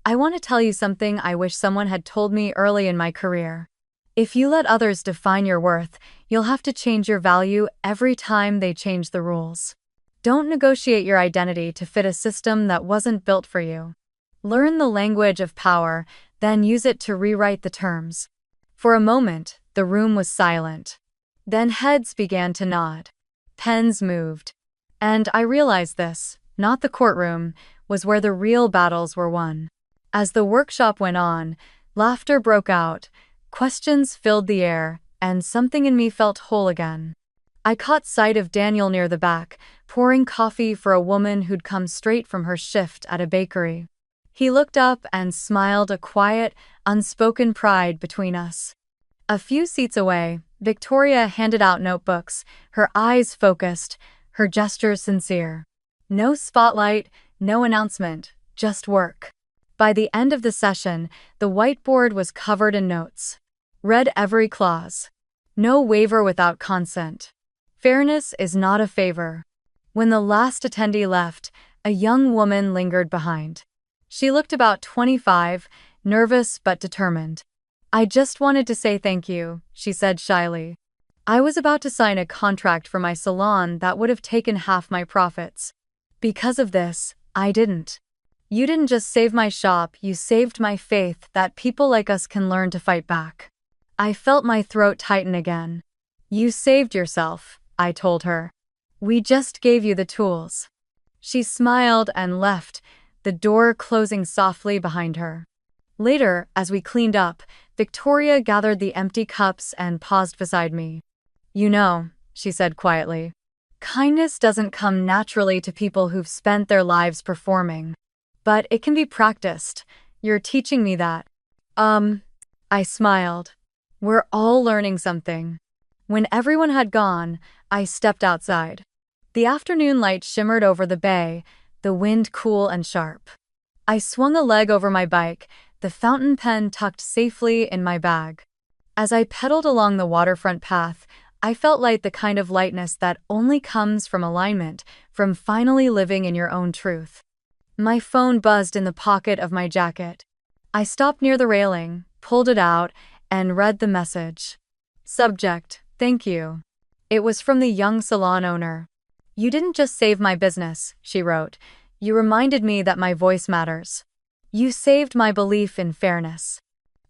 "I want to tell you something I wish someone had told me early in my career. If you let others define your worth, you'll have to change your value every time they change the rules. Don't negotiate your identity to fit a system that wasn't built for you. Learn the language of power, then use it to rewrite the terms." For a moment, the room was silent. Then heads began to nod. Pens moved. And I realized this, not the courtroom, was where the real battles were won. As the workshop went on, laughter broke out, questions filled the air, and something in me felt whole again. I caught sight of Daniel near the back, pouring coffee for a woman who'd come straight from her shift at a bakery. He looked up and smiled, a quiet, unspoken pride between us. A few seats away, Victoria handed out notebooks, her eyes focused, her gestures sincere. No spotlight, no announcement, just work. By the end of the session, the whiteboard was covered in notes. Read every clause. No waiver without consent. Fairness is not a favor. When the last attendee left, a young woman lingered behind. She looked about 25, nervous but determined. "I just wanted to say thank you," she said shyly. "I was about to sign a contract for my salon that would have taken half my profits. Because of this, I didn't. You didn't just save my shop, you saved my faith that people like us can learn to fight back." I felt my throat tighten again. "You saved yourself," I told her. "We just gave you the tools." She smiled and left, the door closing softly behind her. Later, as we cleaned up, Victoria gathered the empty cups and paused beside me. "You know," she said quietly, "kindness doesn't come naturally to people who've spent their lives performing. But it can be practiced. You're teaching me that." I smiled. "We're all learning something." When everyone had gone, I stepped outside. The afternoon light shimmered over the bay, the wind cool and sharp. I swung a leg over my bike, the fountain pen tucked safely in my bag. As I pedaled along the waterfront path, I felt light, the kind of lightness that only comes from alignment, from finally living in your own truth. My phone buzzed in the pocket of my jacket. I stopped near the railing, pulled it out, and read the message. Subject: "Thank you." It was from the young salon owner. "You didn't just save my business," she wrote. "You reminded me that my voice matters. You saved my belief in fairness."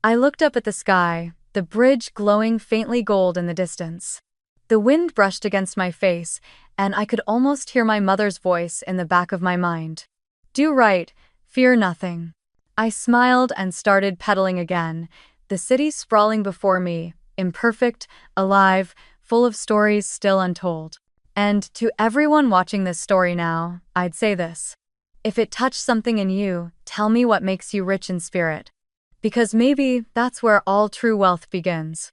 I looked up at the sky, the bridge glowing faintly gold in the distance. The wind brushed against my face, and I could almost hear my mother's voice in the back of my mind. "Do right, fear nothing." I smiled and started pedaling again, the city sprawling before me, imperfect, alive, full of stories still untold. And to everyone watching this story now, I'd say this. If it touched something in you, tell me what makes you rich in spirit. Because maybe that's where all true wealth begins.